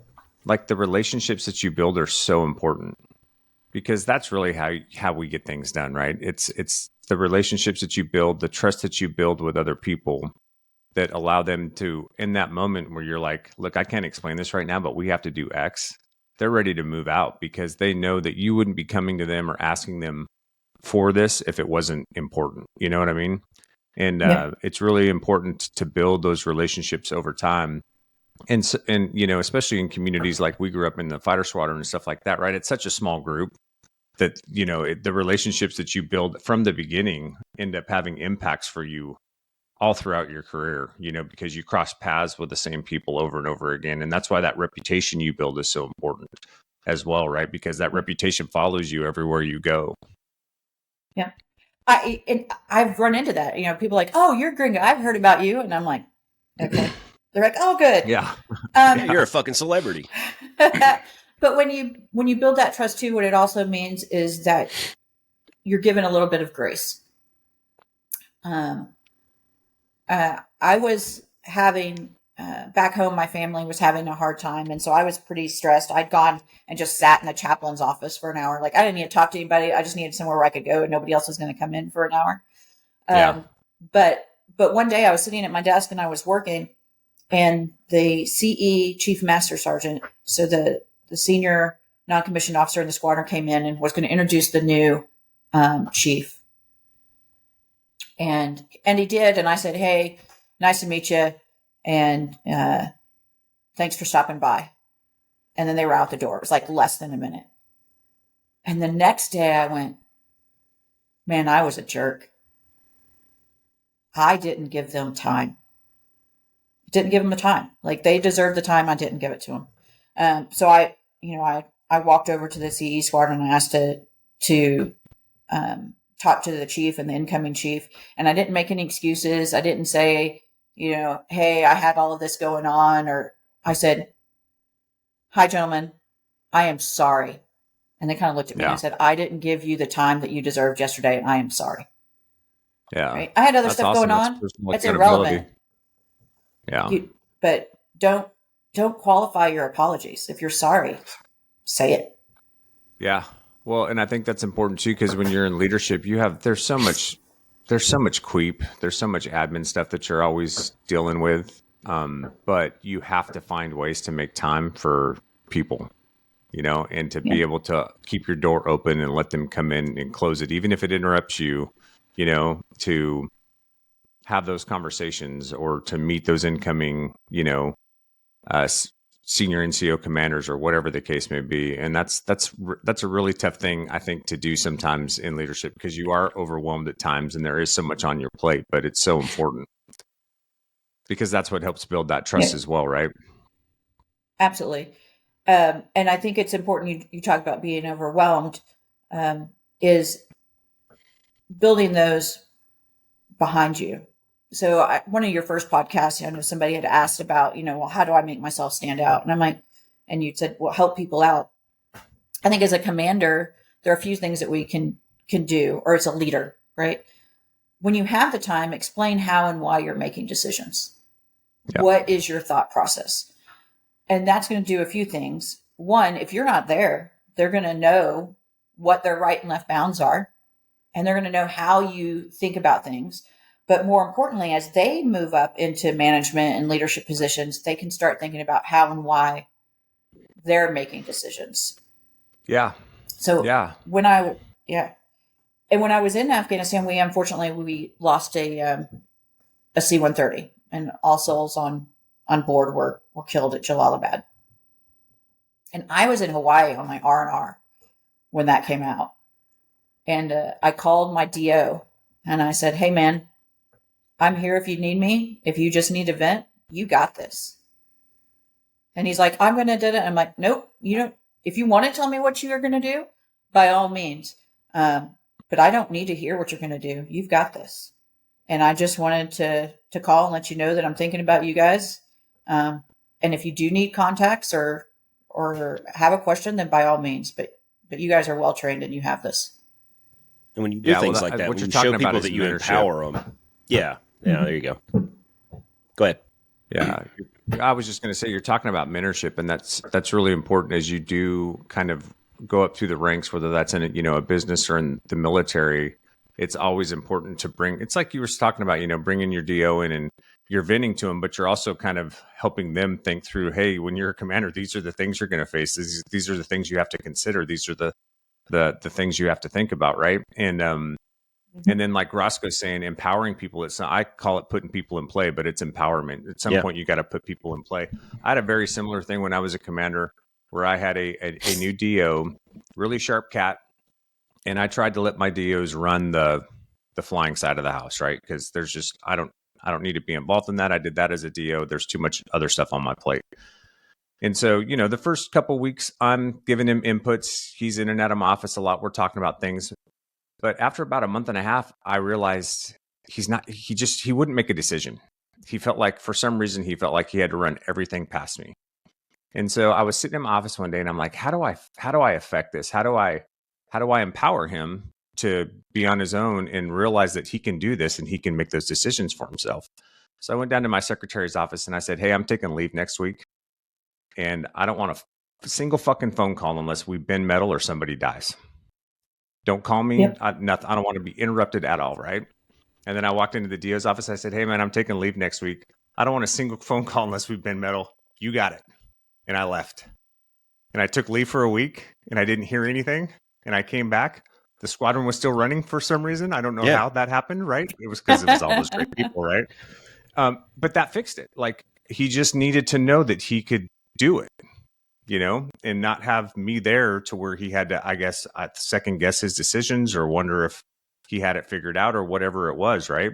S3: like the relationships that you build are so important, because that's really how we get things done, right? It's the relationships that you build, the trust that you build with other people that allow them to, in that moment where you're like, look, I can't explain this right now, but we have to do X. They're ready to move out because they know that you wouldn't be coming to them or asking them for this if it wasn't important. You know what I mean? And it's really important to build those relationships over time. And you know, especially in communities like we grew up in, the fighter squadron and stuff like that, right? It's such a small group that, you know, the relationships that you build from the beginning end up having impacts for you all throughout your career, you know, because you cross paths with the same people over and over again. And that's why that reputation you build is so important as well, right? Because that reputation follows you everywhere you go.
S4: Yeah. I've run into that. You know, people are like, oh, you're Gringa, I've heard about you. And I'm like, okay. They're like, oh, good.
S2: Yeah. You're a fucking celebrity.
S4: But when you build that trust too, what it also means is that you're given a little bit of grace. I was having, back home, my family was having a hard time. And so I was pretty stressed. I'd gone and just sat in the chaplain's office for an hour. Like, I didn't need to talk to anybody. I just needed somewhere where I could go and nobody else was going to come in for an hour. But one day I was sitting at my desk and I was working, and the CE chief master sergeant, so the senior non-commissioned officer in the squadron, came in and was going to introduce the new chief. And he did. And I said, hey, nice to meet you. And thanks for stopping by. And then they were out the door. It was like less than a minute. And the next day I went, man, I was a jerk. I didn't give them time didn't give them the time. Like they deserved the time. I didn't give it to them. So I walked over to the CE squadron and I asked to talk to the chief and the incoming chief. And I didn't make any excuses. I didn't say, hey, I had all of this going on. Or I said, hi, gentlemen, I am sorry. And they kind of looked at me and said, I didn't give you the time that you deserved yesterday. And I am sorry.
S3: Yeah.
S4: Right? I had other stuff going on. That's irrelevant.
S3: Yeah.
S4: But don't qualify your apologies. If you're sorry, say it.
S3: Yeah. Well, and I think that's important too, because when you're in leadership, there's so much creep, there's so much admin stuff that you're always dealing with. But you have to find ways to make time for people, and to be able to keep your door open and let them come in and close it, even if it interrupts you, to have those conversations or to meet those incoming, senior NCO commanders or whatever the case may be. And that's a really tough thing, I think, to do sometimes in leadership, because you are overwhelmed at times and there is so much on your plate, but it's so important because that's what helps build that trust as well, right?
S4: Absolutely. And I think it's important you talk about being overwhelmed, is building those behind you. So one of your first podcasts, I know somebody had asked about, well, how do I make myself stand out? And I'm like, and you said, well, help people out. I think as a commander, there are a few things that we can do, or as a leader, right? When you have the time, explain how and why you're making decisions. Yeah. What is your thought process? And that's going to do a few things. One, if you're not there, they're going to know what their right and left bounds are, and they're going to know how you think about things. But more importantly, as they move up into management and leadership positions, they can start thinking about how and why they're making decisions.
S3: Yeah.
S4: So when I was in Afghanistan, we lost a C-130, and all souls on board were killed at Jalalabad. And I was in Hawaii on my R&R when that came out. And I called my DO and I said, hey, man, I'm here if you need me. If you just need to vent, you got this. And he's like, I'm going to do it. I'm like, nope, you don't. If you want to tell me what you're going to do, by all means. But I don't need to hear what you're going to do. You've got this. And I just wanted to call and let you know that I'm thinking about you guys. And if you do need contacts or have a question, then by all means. But you guys are well trained and you have this.
S2: And when you do things like that, when you show people that you empower them. Yeah. Yeah, there you go. Go ahead.
S3: Yeah. I was just going to say, you're talking about mentorship, and that's really important as you do kind of go up through the ranks, whether that's in a business or in the military. It's always important to it's like you were talking about, bringing your DO in and you're venting to them, but you're also kind of helping them think through, hey, when you're a commander, these are the things you're going to face. These are the things you have to consider. These are the things you have to think about. Right. And then, like Roscoe's saying, empowering people. It's not, I call it putting people in play, but it's empowerment. At some point, you got to put people in play. I had a very similar thing when I was a commander, where I had a new DO, really sharp cat, and I tried to let my DOs run the flying side of the house, right? Because there's just I don't need to be involved in that. I did that as a DO. There's too much other stuff on my plate. And so, the first couple of weeks, I'm giving him inputs. He's in and out of my office a lot. We're talking about things. But after about a month and a half, I realized he wouldn't make a decision. He felt like, for some reason, he felt like he had to run everything past me. And so I was sitting in my office one day and I'm like, how do I affect this? How do I empower him to be on his own and realize that he can do this and he can make those decisions for himself? So I went down to my secretary's office and I said, hey, I'm taking leave next week. And I don't want a single fucking phone call unless we bend metal or somebody dies. Don't call me. Yep. I don't want to be interrupted at all, right? And then I walked into the DO's office. I said, hey, man, I'm taking leave next week. I don't want a single phone call unless we've been metal. You got it. And I left. And I took leave for a week, and I didn't hear anything. And I came back. The squadron was still running for some reason. I don't know how that happened, right? It was because it was all those great people, right? But that fixed it. Like, he just needed to know that he could do it. And not have me there to where he had to, I guess, second guess his decisions or wonder if he had it figured out or whatever it was, right?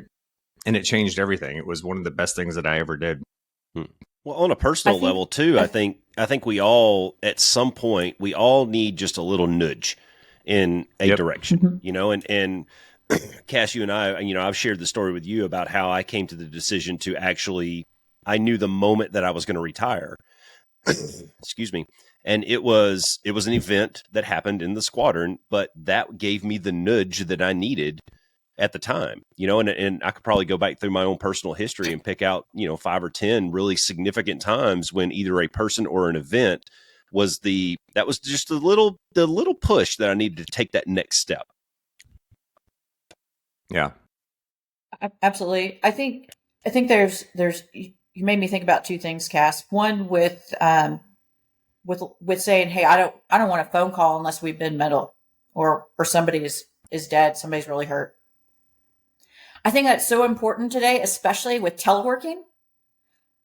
S3: And it changed everything. It was one of the best things that I ever did.
S2: Well, on a personal level too, I think we all at some point we all need just a little nudge in a direction, and Cass, you and I, I've shared the story with you about how I came to the decision to actually, I knew the moment that I was going to retire. Excuse me. And it was an event that happened in the squadron, but that gave me the nudge that I needed at the time, and I could probably go back through my own personal history and pick out, 5 or 10 really significant times when either a person or an event that was just the little push that I needed to take that next step.
S3: Yeah,
S4: absolutely. I think there's you made me think about two things, Cass. One with saying, hey, I don't want a phone call unless we've been metal or somebody is dead, somebody's really hurt. I think that's so important today, especially with teleworking,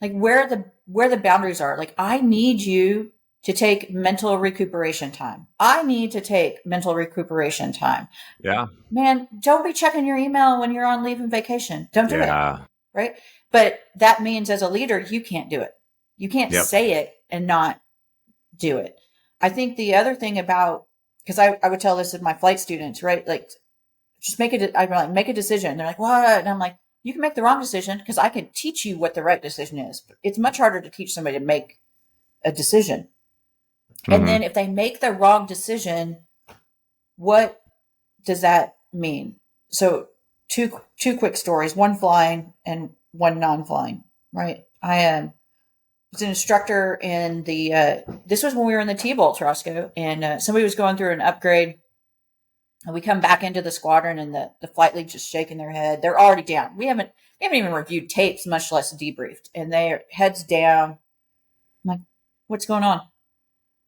S4: like where the boundaries are. Like, I need you to take mental recuperation time. I need to take mental recuperation time.
S3: Yeah.
S4: Man, don't be checking your email when you're on leave and vacation. Don't do it. Right. But that means as a leader, you can't do it. You can't say it and not do it. I think the other thing about, because I would tell this to my flight students, right? Like, just make a decision. They're like, what? And I'm like, you can make the wrong decision because I can teach you what the right decision is. But it's much harder to teach somebody to make a decision. And then if they make the wrong decision, what does that mean? So two quick stories, one flying and one non-flying, right? I was an instructor in this was when we were in the T-Bolt, Roscoe, and somebody was going through an upgrade. And we come back into the squadron and the flight lead's just shaking their head. They're already down. We haven't even reviewed tapes, much less debriefed. And they're heads down. I'm like, what's going on?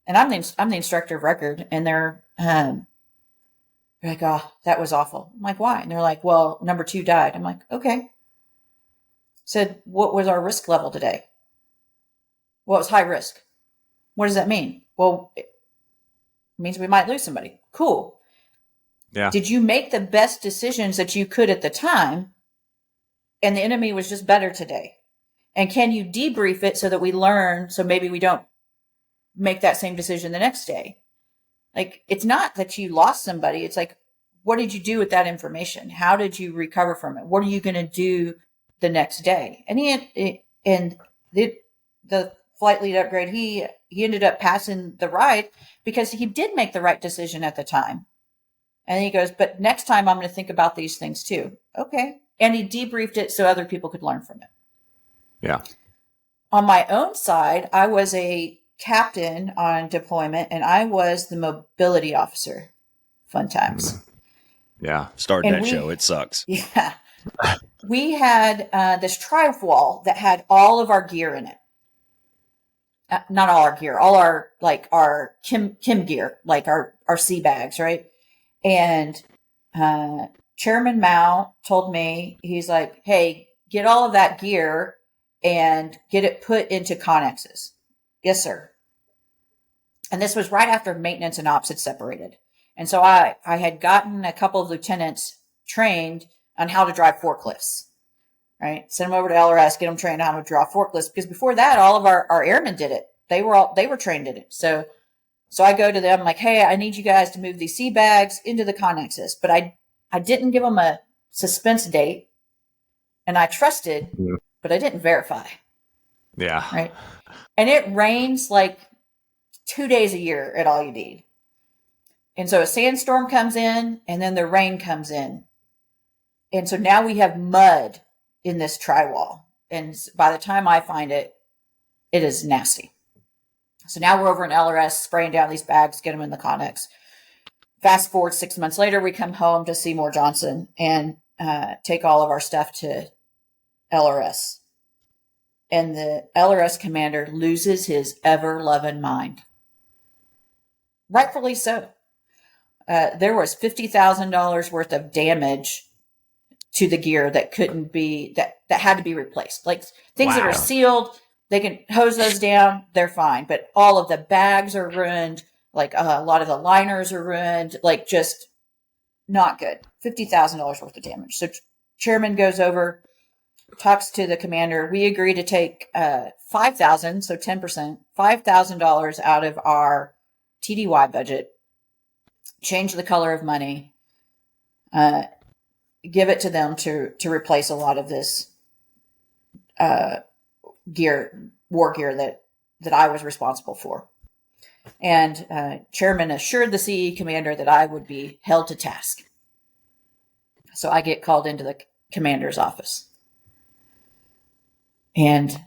S4: And I'm the instructor of record. And they're like, oh, that was awful. I'm like, why? And they're like, well, number 2 died. I'm like, okay. Said, what was our risk level today? Well, it was high risk. What does that mean? Well, it means we might lose somebody. Cool.
S3: Yeah.
S4: Did you make the best decisions that you could at the time? And the enemy was just better today. And can you debrief it so that we learn, so maybe we don't make that same decision the next day? Like, it's not that you lost somebody. It's like, what did you do with that information? How did you recover from it? What are you going to do the next day? And the flight lead upgrade, he ended up passing the ride because he did make the right decision at the time. And he goes, but next time I'm going to think about these things too. Okay. And he debriefed it so other people could learn from it.
S3: Yeah.
S4: On my own side, I was a captain on deployment and I was the mobility officer. Fun times.
S3: Yeah.
S2: Started that show. It sucks.
S4: Yeah. We had this tribe wall that had all of our gear in it. Not all our gear, all our Kim gear, like our sea bags, right? And Chairman Mao told me, he's like, hey, get all of that gear and get it put into connexes. Yes, sir. And this was right after maintenance and ops had separated. And so I had gotten a couple of lieutenants trained on how to drive forklifts, right? Send them over to LRS, get them trained on how to drive forklifts. Because before that, all of our airmen did it. They were trained in it. So I go to them like, hey, I need you guys to move these sea bags into the connexes. But I didn't give them a suspense date. And I trusted, but I didn't verify.
S3: Yeah.
S4: Right. And it rains like 2 days a year at all you need. And so a sandstorm comes in and then the rain comes in. And so now we have mud in this tri-wall. And by the time I find it, it is nasty. So now we're over in LRS spraying down these bags, get them in the Connex. Fast forward 6 months later, we come home to Seymour Johnson and take all of our stuff to LRS. And the LRS commander loses his ever-loving mind. Rightfully so. There was $50,000 worth of damage to the gear that couldn't be, that had to be replaced. Like things that are sealed, they can hose those down, they're fine. But all of the bags are ruined. Like a lot of the liners are ruined. Like just not good. $50,000 worth of damage. So chairman goes over, talks to the commander. We agree to take $5,000, so 10%, $5,000 out of our TDY budget, change the color of money, give it to them to replace a lot of this war gear that I was responsible for. And chairman assured the CE commander that I would be held to task. So I get called into the commander's office. And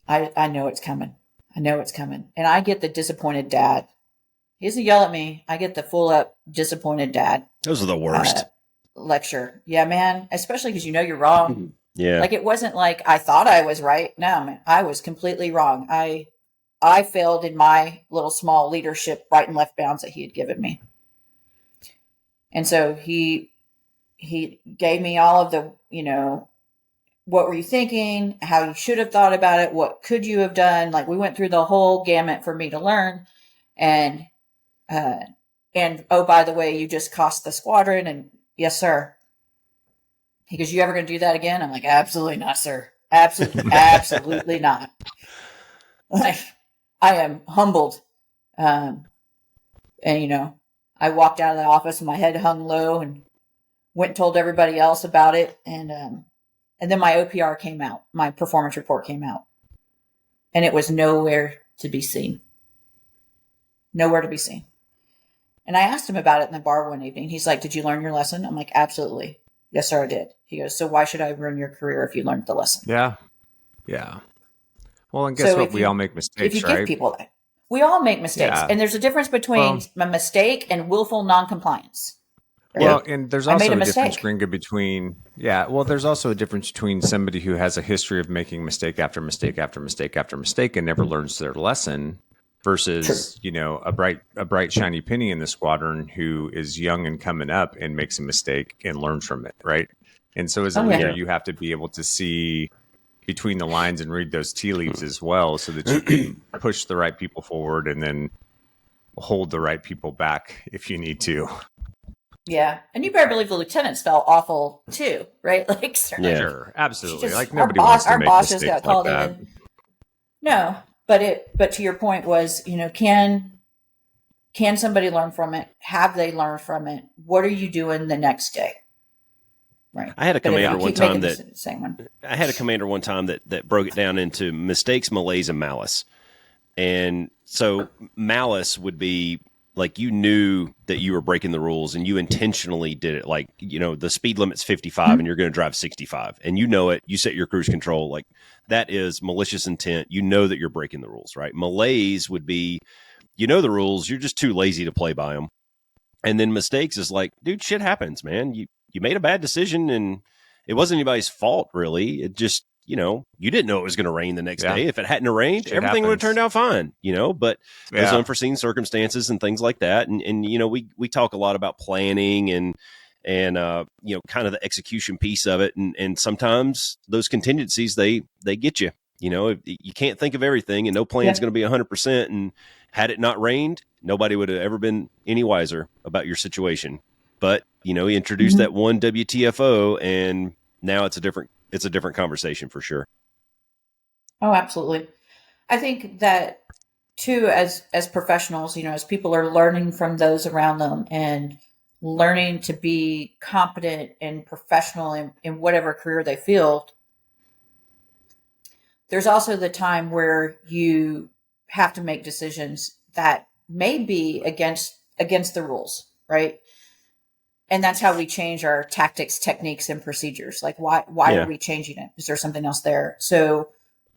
S4: I know it's coming. I know it's coming. And I get the disappointed dad. He doesn't yell at me. I get the full up disappointed dad.
S2: Those are the worst.
S4: Lecture. Yeah, man. Especially because you know you're wrong.
S2: Yeah.
S4: Like, it wasn't like I thought I was right. No, man, I was completely wrong. I failed in my little small leadership right and left bounds that he had given me. And so he gave me all of the, what were you thinking? How you should have thought about it? What could you have done? Like, we went through the whole gamut for me to learn. And oh, by the way, you just cost the squadron. And yes, sir. He goes, you ever going to do that again? I'm like, absolutely not, sir. Absolutely not. Like, I am humbled. And, I walked out of the office and my head hung low and went and told everybody else about it. And then my OPR came out. My performance report came out. And it was nowhere to be seen. Nowhere to be seen. And I asked him about it in the bar one evening. He's like, did you learn your lesson? I'm like, absolutely. Yes, sir, I did. He goes, so why should I ruin your career if you learned the lesson?
S3: Yeah. Yeah. Well, and guess what? We all make mistakes,
S4: if you
S3: right?
S4: give people that. We all make mistakes.
S3: Yeah.
S4: And there's a difference between a mistake and willful noncompliance. Right?
S3: Well, and there's also a difference,
S4: mistake.
S3: Gringa, between, there's also a difference between somebody who has a history of making mistake after mistake after mistake after mistake and never learns their lesson versus, a bright shiny penny in the squadron who is young and coming up and makes a mistake and learns from it, right? And so as a leader, you have to be able to see between the lines and read those tea leaves as well so that you can push the right people forward and then hold the right people back if you need to.
S4: Yeah. And you better believe the lieutenants felt awful too, right? Like, certainly.
S3: Yeah. Sure. Absolutely.
S4: Just,
S3: like nobody wants to make mistakes
S4: got called
S3: like that.
S4: in. No, but to your point was, can somebody learn from it? Have they learned from it? What are you doing the next day? Right.
S2: I had a commander one time that broke it down into mistakes, malaise, and malice. And so malice would be like, you knew that you were breaking the rules and you intentionally did it. Like, the speed limit's 55 and you're going to drive 65 and it, you set your cruise control. Like, that is malicious intent. You know that you're breaking the rules, right? Malaise would be, the rules, you're just too lazy to play by them. And then mistakes is like, dude, shit happens, man. You made a bad decision and it wasn't anybody's fault, really. It just, you didn't know it was going to rain the next day. If it hadn't rained, everything would have turned out fine, but there's unforeseen circumstances and things like that. And we talk a lot about planning and kind of the execution piece of it. And sometimes those contingencies, they get you, you can't think of everything and no plan's going to be 100%. And had it not rained, nobody would have ever been any wiser about your situation. But, he introduced that one WTFO and now it's a different conversation for sure.
S4: Oh, absolutely. I think that too, as professionals, as people are learning from those around them and learning to be competent and professional in whatever career they field, there's also the time where you have to make decisions that may be against the rules, right? And that's how we change our tactics, techniques, and procedures. Like, why are we changing it? Is there something else there? So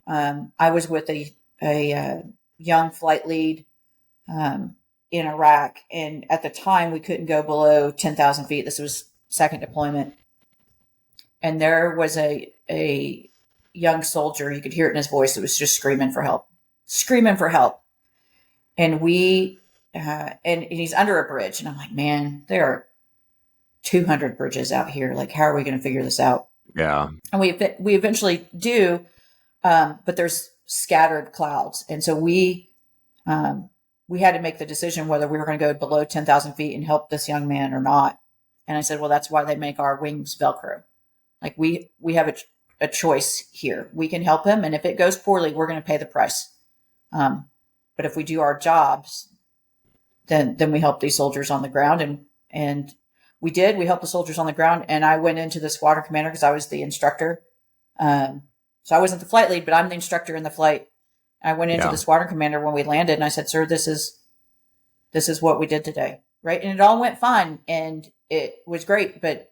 S4: I was with a young flight lead in Iraq. And at the time, we couldn't go below 10,000 feet. This was second deployment. And there was a young soldier. You could hear it in his voice. It was just screaming for help. And and he's under a bridge. And I'm like, man, there are 200 bridges out here. Like, how are we going to figure this out?
S3: Yeah.
S4: And we eventually do, but there's scattered clouds. And so we had to make the decision whether we were going to go below 10,000 feet and help this young man or not. And I said, well, that's why they make our wings Velcro. Like we have a choice here. We can help him. And if it goes poorly, we're going to pay the price. But if we do our jobs, then we help these soldiers on the ground. And we did. We helped the soldiers on the ground. And I went into the squadron commander because I was the instructor. So I wasn't the flight lead, but I'm the instructor in the flight. I went into the squadron commander when we landed, and I said, "Sir, this is what we did today." Right. And it all went fine. And it was great, but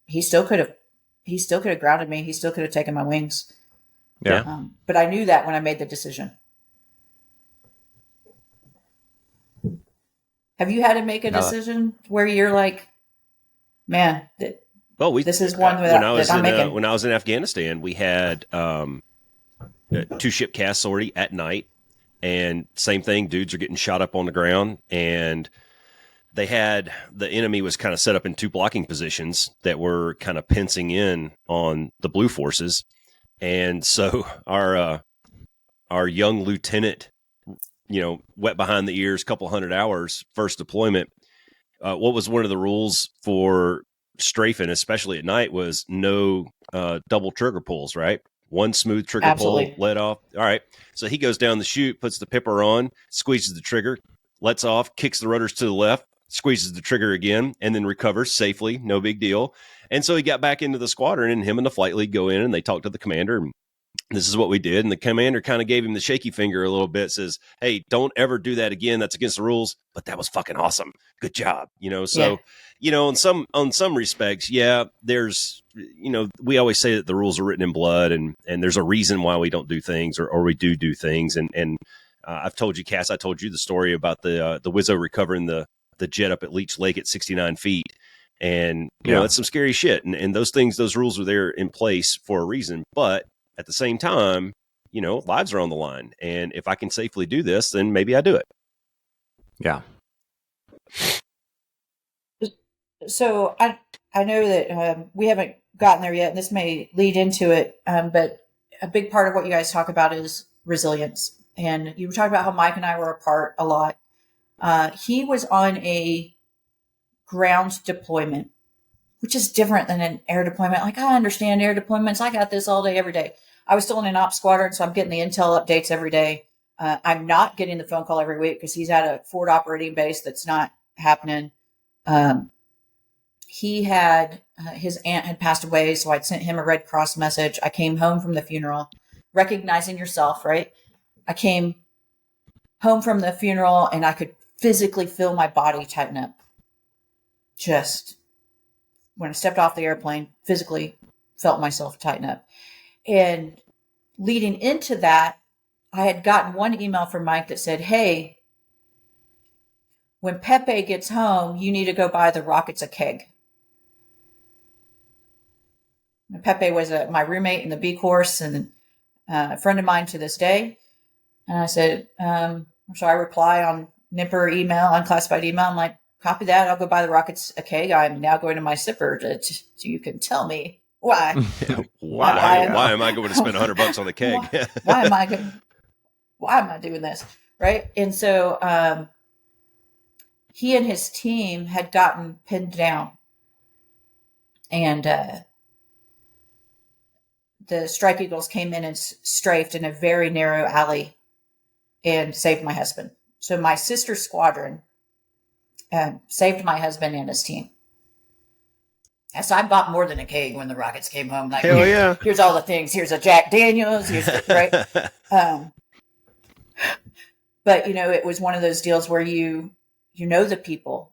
S4: he still could have grounded me. He still could have taken my wings.
S3: Yeah.
S4: But I knew that when I made the decision. Have you had to make a decision where you're like, man, this is one that I'm making?
S2: When I was in Afghanistan, we had 2-ship CAS sortie at night, and same thing, dudes are getting shot up on the ground, and the enemy was kind of set up in 2 blocking positions that were kind of pincing in on the blue forces. And so our young lieutenant, wet behind the ears, couple 100 hours, first deployment. What was one of the rules for strafing, especially at night, was no double trigger pulls, right? One smooth trigger pull, let off. All right. So he goes down the chute, puts the pipper on, squeezes the trigger, lets off, kicks the rudders to the left, squeezes the trigger again, and then recovers safely. No big deal. And so he got back into the squadron, and him and the flight lead go in, and they talk to the commander. And this is what we did. And the commander kind of gave him the shaky finger a little bit, says, "Hey, don't ever do that again. That's against the rules, but that was fucking awesome. Good job." So, in some respects, there's, we always say that the rules are written in blood, and there's a reason why we don't do things or we do things. And I've told you, Cass, I told you the story about the Wizzo recovering the jet up at Leech Lake at 69 feet. And, that's some scary shit. And those things, those rules are there in place for a reason. But at the same time, lives are on the line. And if I can safely do this, then maybe I do it.
S3: Yeah.
S4: So I know that we haven't gotten there yet, and this may lead into it. But a big part of what you guys talk about is resilience. And you were talking about how Mike and I were apart a lot. He was on a ground deployment, which is different than an air deployment. Like, I understand air deployments. I got this all day, every day. I was still in an ops squadron, so I'm getting the intel updates every day. I'm not getting the phone call every week because he's at a forward operating base that's not happening. He had, his aunt had passed away, so I'd sent him a Red Cross message. I came home from the funeral, recognizing yourself, right? I came home from the funeral and I could physically feel my body tighten up. Just when I stepped off the airplane, physically felt myself tighten up. And leading into that, I had gotten one email from Mike that said, "Hey, when Pepe gets home, you need to go buy the rockets a keg." And Pepe was my roommate in the B course and a friend of mine to this day. And I said, so I reply on Nipper email, unclassified email. I'm like, "Copy that. I'll go buy the rockets a keg. I'm now going to my zipper so you can tell me why.
S2: Why am I going to spend $100 on a keg?
S4: Why am I doing this?" Right. And so he and his team had gotten pinned down, and the Strike Eagles came in and strafed in a very narrow alley and saved my husband. So my sister's squadron saved my husband and his team. And so I bought more than a keg when the rockets came home. Like,
S2: hell yeah.
S4: Here's all the things. Here's a Jack Daniels. Right. But it was one of those deals where you the people.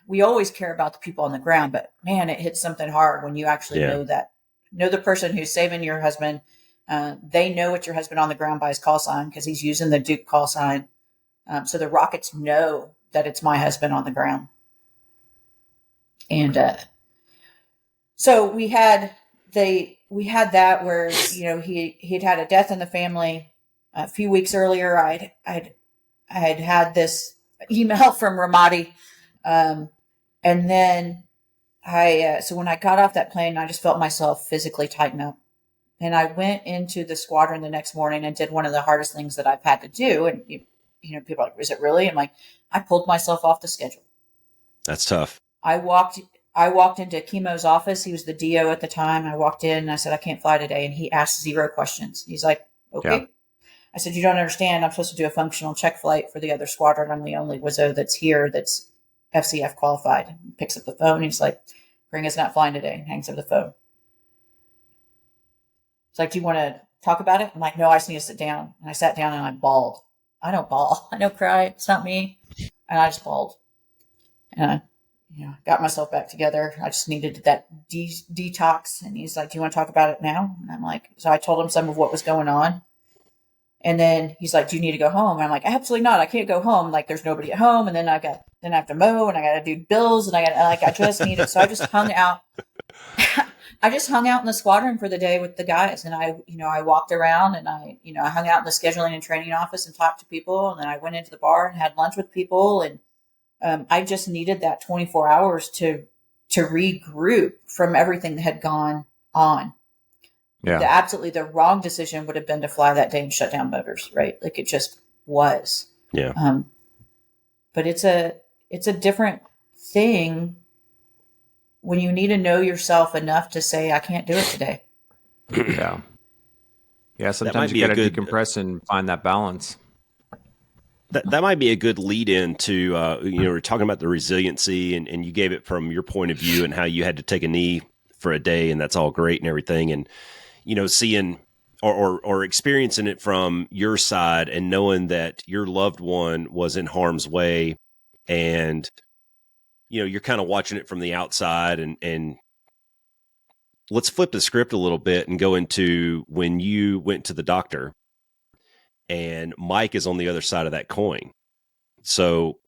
S4: We always care about the people on the ground, but man, it hits something hard when you actually know the person who's saving your husband. They know it's your husband on the ground by his call sign because he's using the Duke call sign. So the rockets know that it's my husband on the ground. And so we had that where he'd had a death in the family. A few weeks earlier, I had this email from Ramadi, and then so when I got off that plane, I just felt myself physically tighten up. And I went into the squadron the next morning and did one of the hardest things that I've had to do. And people are like, "Is it really?" I'm like, I pulled myself off the schedule.
S2: That's tough.
S4: I walked I walked into Chemo's office. He was the DO at the time. I walked in and I said, I can't fly today. And he asked 0 questions. He's like, okay.
S3: Yeah.
S4: I said, you don't understand. I'm supposed to do a functional check flight for the other squadron. I'm the only Wizzo that's here that's FCF qualified. He picks up the phone. He's like, Gringa's not flying today. And hangs up the phone. It's like, do you want to talk about it? I'm like, no, I just need to sit down. And I sat down and I bawled. I don't bawl. I don't cry. It's not me. And I just bawled. And I got myself back together. I just needed that detox. And he's like, do you want to talk about it now? And I'm like, so I told him some of what was going on. And then he's like, do you need to go home? And I'm like, absolutely not. I can't go home. Like, there's nobody at home. And then I have to mow and I got to do bills and I just need it. So I just hung out. I just hung out in the squadron for the day with the guys. And I walked around and I hung out in the scheduling and training office and talked to people. And then I went into the bar and had lunch with people. And I just needed that 24 hours to regroup from everything that had gone on.
S3: Yeah.
S4: Absolutely the wrong decision would have been to fly that day and shut down motors, right? Like it just was.
S2: Yeah.
S4: But it's a different thing when you need to know yourself enough to say, I can't do it today.
S3: Yeah. Yeah. Sometimes you got to decompress and find that balance.
S2: That might be a good lead in to, we're talking about the resiliency and you gave it from your point of view and how you had to take a knee for a day and that's all great and everything. And, seeing or experiencing it from your side and knowing that your loved one was in harm's way and, you're kind of watching it from the outside and let's flip the script a little bit and go into when you went to the doctor and Mike is on the other side of that coin. So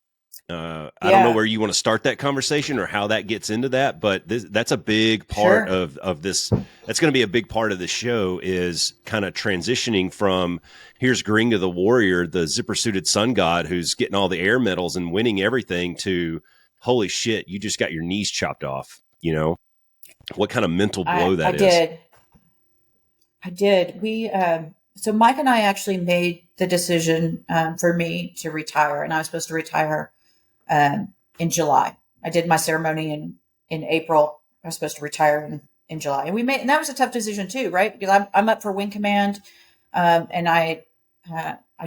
S2: I don't know where you want to start that conversation or how that gets into that, but that's a big part of this. That's going to be a big part of the show is kind of transitioning from here's Gringa the warrior, the zipper suited sun god who's getting all the air medals and winning everything to holy shit, you just got your knees chopped off. What kind of mental blow that is.
S4: I did. So Mike and I actually made the decision for me to retire, and I was supposed to retire in July. I did my ceremony in April. I was supposed to retire in July, and that was a tough decision too, right? Because I'm up for wing command, and I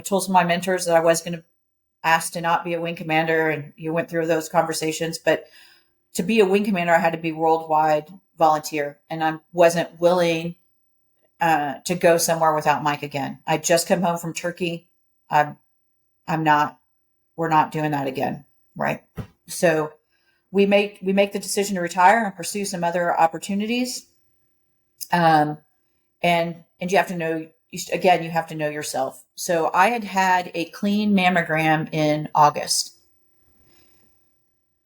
S4: told some of my mentors that I was going to ask to not be a wing commander, and you went through those conversations. But to be a wing commander, I had to be worldwide volunteer, and I wasn't willing to go somewhere without Mike again. I just come home from Turkey. We're not doing that again. Right. So we make the decision to retire and pursue some other opportunities. And you have to know, you have to know yourself. So I had a clean mammogram in August.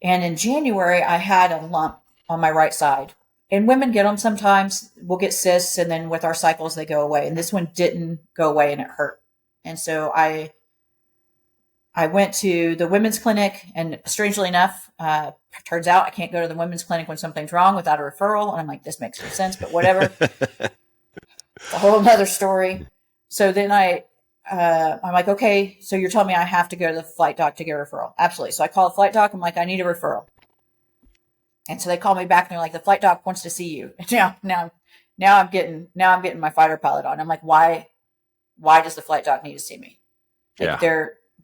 S4: And in January, I had a lump on my right side. And women get them sometimes. We'll get cysts, and then with our cycles, they go away. And this one didn't go away, and it hurt. And so I went to the women's clinic, and strangely enough, turns out I can't go to the women's clinic when something's wrong without a referral. And I'm like, this makes no sense, but whatever. It's a whole other story. So then I'm like, okay, so you're telling me I have to go to the flight doc to get a referral? Absolutely. So I call the flight doc. I'm like, I need a referral. And so they call me back and they're like, the flight doc wants to see you. Now I'm getting my fighter pilot on. I'm like, why does the flight doc need to see me? Like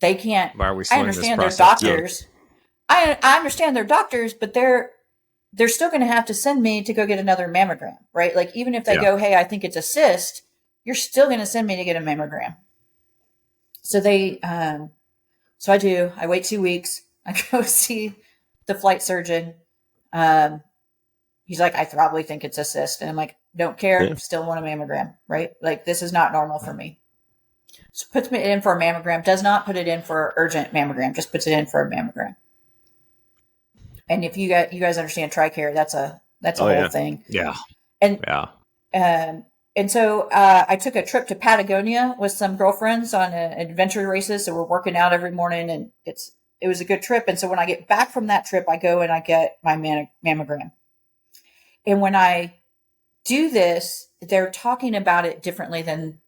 S4: they can't.
S3: Why are we
S4: I understand they're doctors. I understand they're doctors, but they're still going to have to send me to go get another mammogram, right? Like even if they go, hey, I think it's a cyst, you're still going to send me to get a mammogram. So so I do. I wait 2 weeks. I go see the flight surgeon. He's like, I probably think it's a cyst. And I'm like, don't care. Still want a mammogram, right? Like this is not normal for me. So puts me in for a mammogram, does not put it in for urgent mammogram, just puts it in for a mammogram. And if you guys understand TRICARE, that's a whole thing.
S3: Yeah.
S4: And so I took a trip to Patagonia with some girlfriends on adventure races. So we're working out every morning, and it was a good trip. And so when I get back from that trip, I go and I get my mammogram. And when I do this, they're talking about it differently than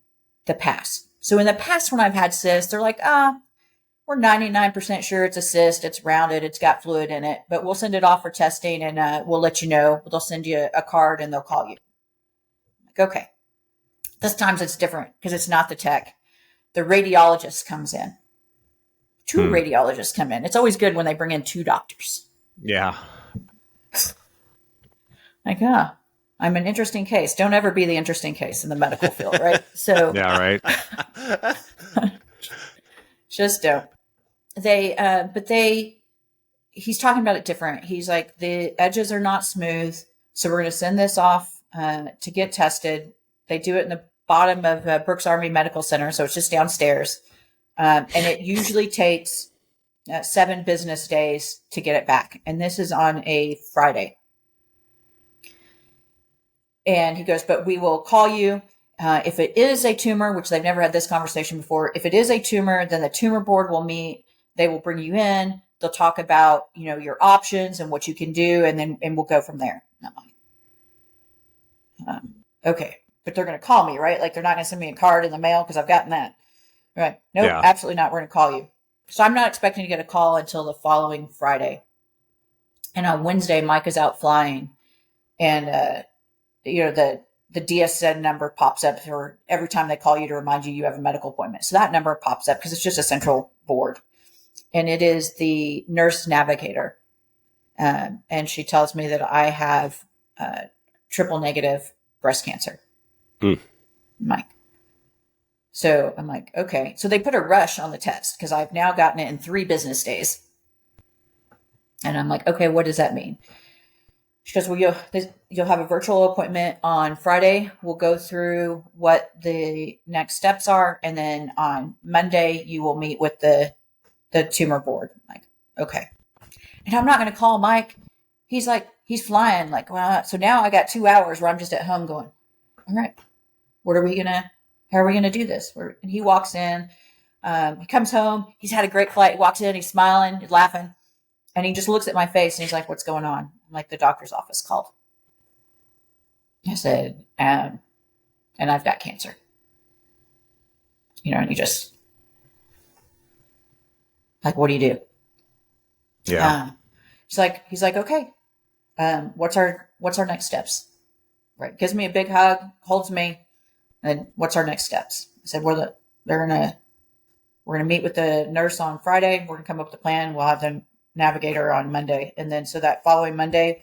S4: the past. So in the past, when I've had cysts, they're like, we're 99% sure it's a cyst. It's rounded. It's got fluid in it, but we'll send it off for testing and we'll let you know. They'll send you a card and they'll call you. Like, okay. This time it's different because it's not the tech. The radiologist comes in. Two radiologists come in. It's always good when they bring in two doctors.
S3: Yeah.
S4: Like, I'm an interesting case. Don't ever be the interesting case in the medical field, right? So
S3: Yeah, right.
S4: just don't. He's talking about it different. He's like, the edges are not smooth. So we're going to send this off to get tested. They do it in the bottom of Brooks Army Medical Center. So it's just downstairs. And it usually takes 7 business days to get it back. And this is on a Friday. And he goes, but we will call you if it is a tumor, which they've never had this conversation before. If it is a tumor, then the tumor board will meet. They will bring you in. They'll talk about, your options and what you can do. And we'll go from there. And I'm like, okay, but they're going to call me, right? Like they're not going to send me a card in the mail because I've gotten that. Right. Nope,
S3: Yeah.
S4: Absolutely not. We're going to call you. So I'm not expecting to get a call until the following Friday. And on Wednesday, Mike is out flying and, the DSN number pops up for every time they call you to remind you have a medical appointment. So that number pops up because it's just a central board. And it is the nurse navigator. And she tells me that I have triple negative breast cancer. Mike. So I'm like, okay. So they put a rush on the test because I've now gotten it in 3 business days. And I'm like, okay, what does that mean? She goes, well, you'll have a virtual appointment on Friday. We'll go through what the next steps are. And then on Monday, you will meet with the tumor board. I'm like, okay. And I'm not going to call Mike. He's flying. Like, well, so now I got 2 hours where I'm just at home going, all right, how are we going to do this? And he walks in, he comes home. He's had a great flight. He walks in, he's smiling, he's laughing. And he just looks at my face and he's like, what's going on? I'm like, the doctor's office called. I said, and I've got cancer. And he just, like, what do you do?
S3: Yeah.
S4: He's like, okay, what's our next steps? Right. Gives me a big hug, holds me. And what's our next steps? I said, we're going to meet with the nurse on Friday. We're going to come up with a plan. We'll have the navigator on Monday. And then, so that following Monday,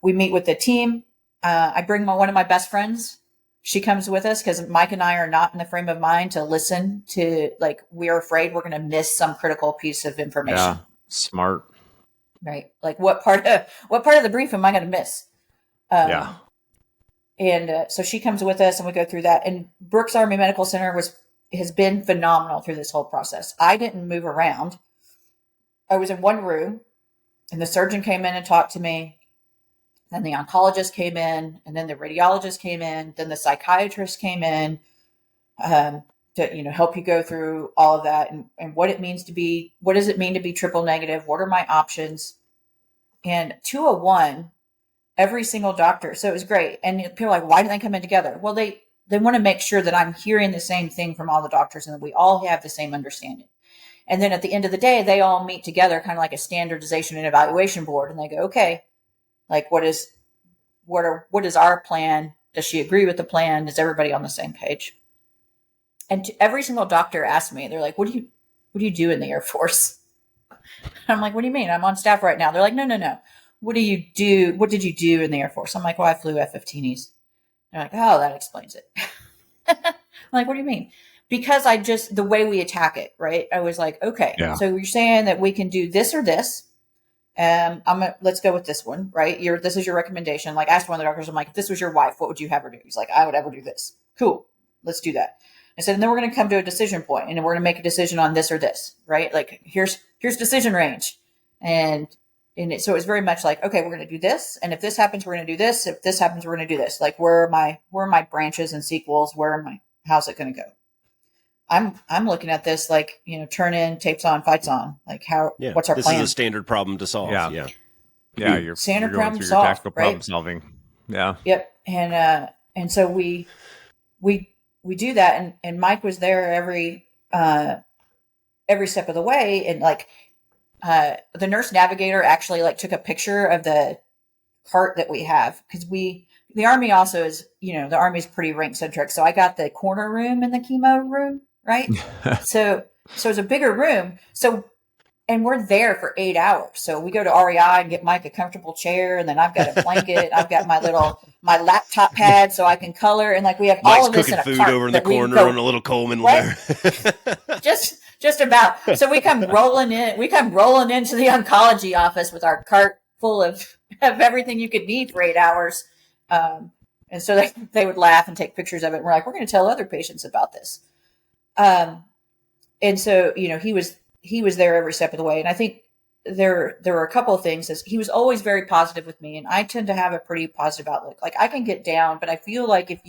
S4: we meet with the team. I bring one of my best friends. She comes with us because Mike and I are not in the frame of mind to listen to, like, we're afraid we're going to miss some critical piece of information.
S3: Yeah. Smart.
S4: Right. Like what part of the brief am I going to miss?
S3: Yeah.
S4: And so she comes with us and we go through that. And Brooks Army Medical Center has been phenomenal through this whole process. I didn't move around. I was in one room and the surgeon came in and talked to me. Then the oncologist came in and then the radiologist came in. Then the psychiatrist came in to, help you go through all of that and what it means what does it mean to be triple negative? What are my options? And 201, every single doctor. So it was great. And people are like, why didn't they come in together? Well, they want to make sure that I'm hearing the same thing from all the doctors and that we all have the same understanding. And then at the end of the day, they all meet together, kind of like a standardization and evaluation board. And they go, okay, like what is our plan? Does she agree with the plan? Is everybody on the same page? And every single doctor asked me, they're like, what do you do in the Air Force? I'm like, what do you mean? I'm on staff right now. They're like, no. What do you do? What did you do in the Air Force? I'm like, well, I flew F-15Es. They're like, oh, that explains it. I'm like, what do you mean? Because the way we attack it, right? I was like, okay,
S3: Yeah.
S4: So you're saying that we can do this or this. Let's go with this one, right? This is your recommendation. Like I asked one of the doctors, I'm like, if this was your wife, what would you have her do? He's like, I would have her do this. Cool. Let's do that. I said, and then we're going to come to a decision point and we're going to make a decision on this or this, right? Like here's decision range. So it was very much like, okay, we're going to do this. And if this happens, we're going to do this. If this happens, we're going to do this. Like, where are my branches and sequels? How's it going to go? I'm looking at this like, turn in, tapes on, fights on. Like what's our plan?
S2: This is a standard problem to solve. Yeah.
S3: You're
S4: standard
S3: going
S4: problem
S3: through
S4: solved,
S3: your tactical problem
S4: right?
S3: solving. Yeah.
S4: Yep. And so we do that. And Mike was there every every step of the way. And like, the nurse navigator actually like took a picture of the cart that we have, because the Army also is, the Army's pretty rank centric. So I got the corner room in the chemo room, right? so it's a bigger room. So, and we're there for 8 hours. So we go to REI and get Mike a comfortable chair, and then I've got a blanket. I've got my laptop pad so I can color, and like we have
S2: Mike's
S4: all of this in a
S2: cooking food
S4: cart
S2: over in the corner on a little Coleman
S4: what?
S2: there.
S4: just about. So we come rolling in. We come rolling into the oncology office with our cart full of everything you could need for 8 hours. And so they would laugh and take pictures of it. And we're like, we're going to tell other patients about this. And so, he was there every step of the way. And I think there were a couple of things. He was always very positive with me, and I tend to have a pretty positive outlook. Like I can get down, but I feel like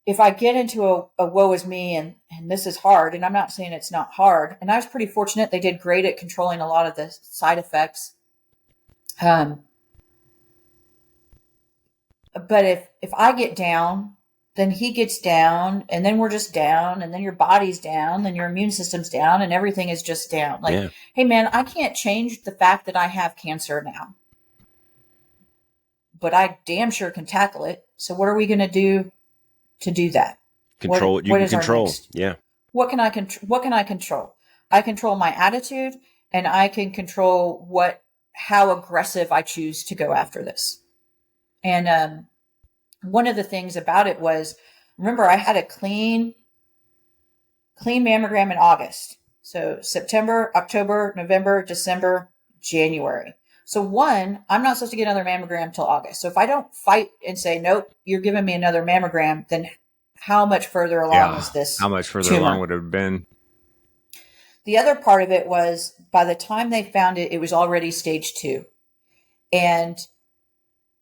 S4: if I get into a woe is me and this is hard, and I'm not saying it's not hard. And I was pretty fortunate. They did great at controlling a lot of the side effects. But if I get down, then he gets down, and then we're just down, and then your body's down, then your immune system's down, and everything is just down. Like, hey man, I can't change the fact that I have cancer now, but I damn sure can tackle it. So what are we going to do to do that?
S2: Control what you can control. Yeah.
S4: What can I control? I control my attitude, and I can control how aggressive I choose to go after this. And, one of the things about it was, remember, I had a clean mammogram in August. So September, October, November, December, January. So I'm not supposed to get another mammogram till August. So if I don't fight and say, nope, you're giving me another mammogram, then how much further along is this?
S3: How much further
S4: tumor?
S3: along would it have been?
S4: The other part of it was, by the time they found it, it was already stage 2. And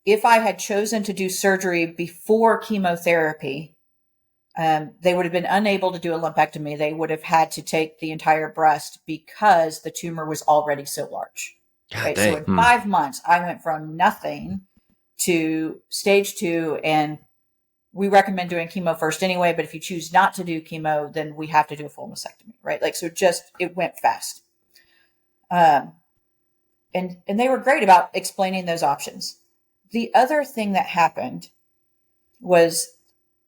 S4: if I had chosen to do surgery before chemotherapy, they would have been unable to do a lumpectomy. They would have had to take the entire breast because the tumor was already so large. Right? So in 5 months, I went from nothing to stage 2, and we recommend doing chemo first anyway. But if you choose not to do chemo, then we have to do a full mastectomy, right? Like, so it went fast. And they were great about explaining those options. The other thing that happened was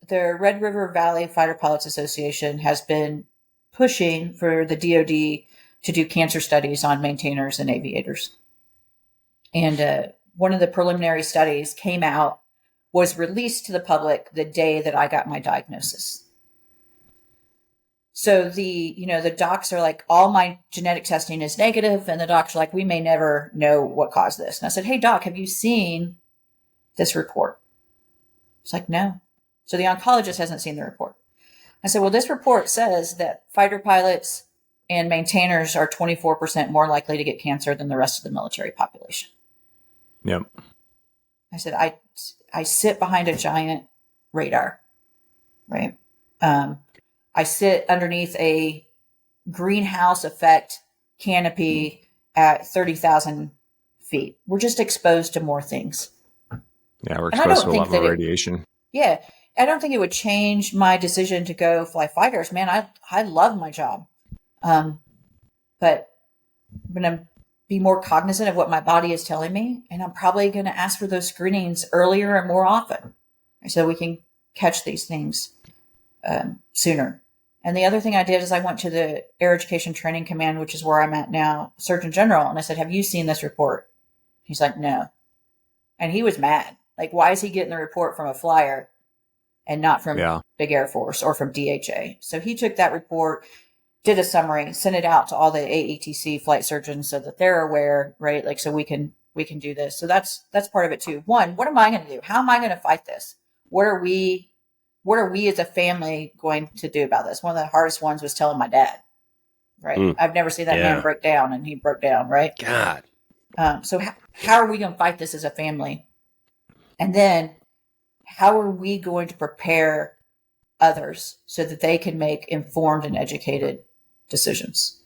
S4: the Red River Valley Fighter Pilots Association has been pushing for the DoD to do cancer studies on maintainers and aviators. And one of the preliminary studies came out, was released to the public the day that I got my diagnosis. So the docs are like, all my genetic testing is negative, and the docs are like, we may never know what caused this. And I said, hey doc, have you seen this report? It's like, no. So the oncologist hasn't seen the report. I said, well, this report says that fighter pilots and maintainers are 24% more likely to get cancer than the rest of the military population.
S3: Yep.
S4: I said, I sit behind a giant radar, right? I sit underneath a greenhouse effect canopy at 30,000 feet. We're just exposed to more things.
S3: Yeah, we're exposed to a lot more radiation.
S4: I don't think it would change my decision to go fly fighters. Man, I love my job. But I'm going to be more cognizant of what my body is telling me. And I'm probably going to ask for those screenings earlier and more often so we can catch these things sooner. And the other thing I did is I went to the Air Education Training Command, which is where I'm at now, Surgeon General. And I said, have you seen this report? He's like, no. And he was mad. Like, why is he getting the report from a flyer and not from Big Air Force or from DHA? So he took that report, did a summary, sent it out to all the AETC flight surgeons so that they're aware, right? Like, so we can do this. So that's part of it too. One, what am I going to do? How am I going to fight this? What are we as a family going to do about this? One of the hardest ones was telling my dad, right? I've never seen that man break down, and he broke down, right?
S2: God.
S4: So how are we going to fight this as a family? And then how are we going to prepare others so that they can make informed and educated decisions?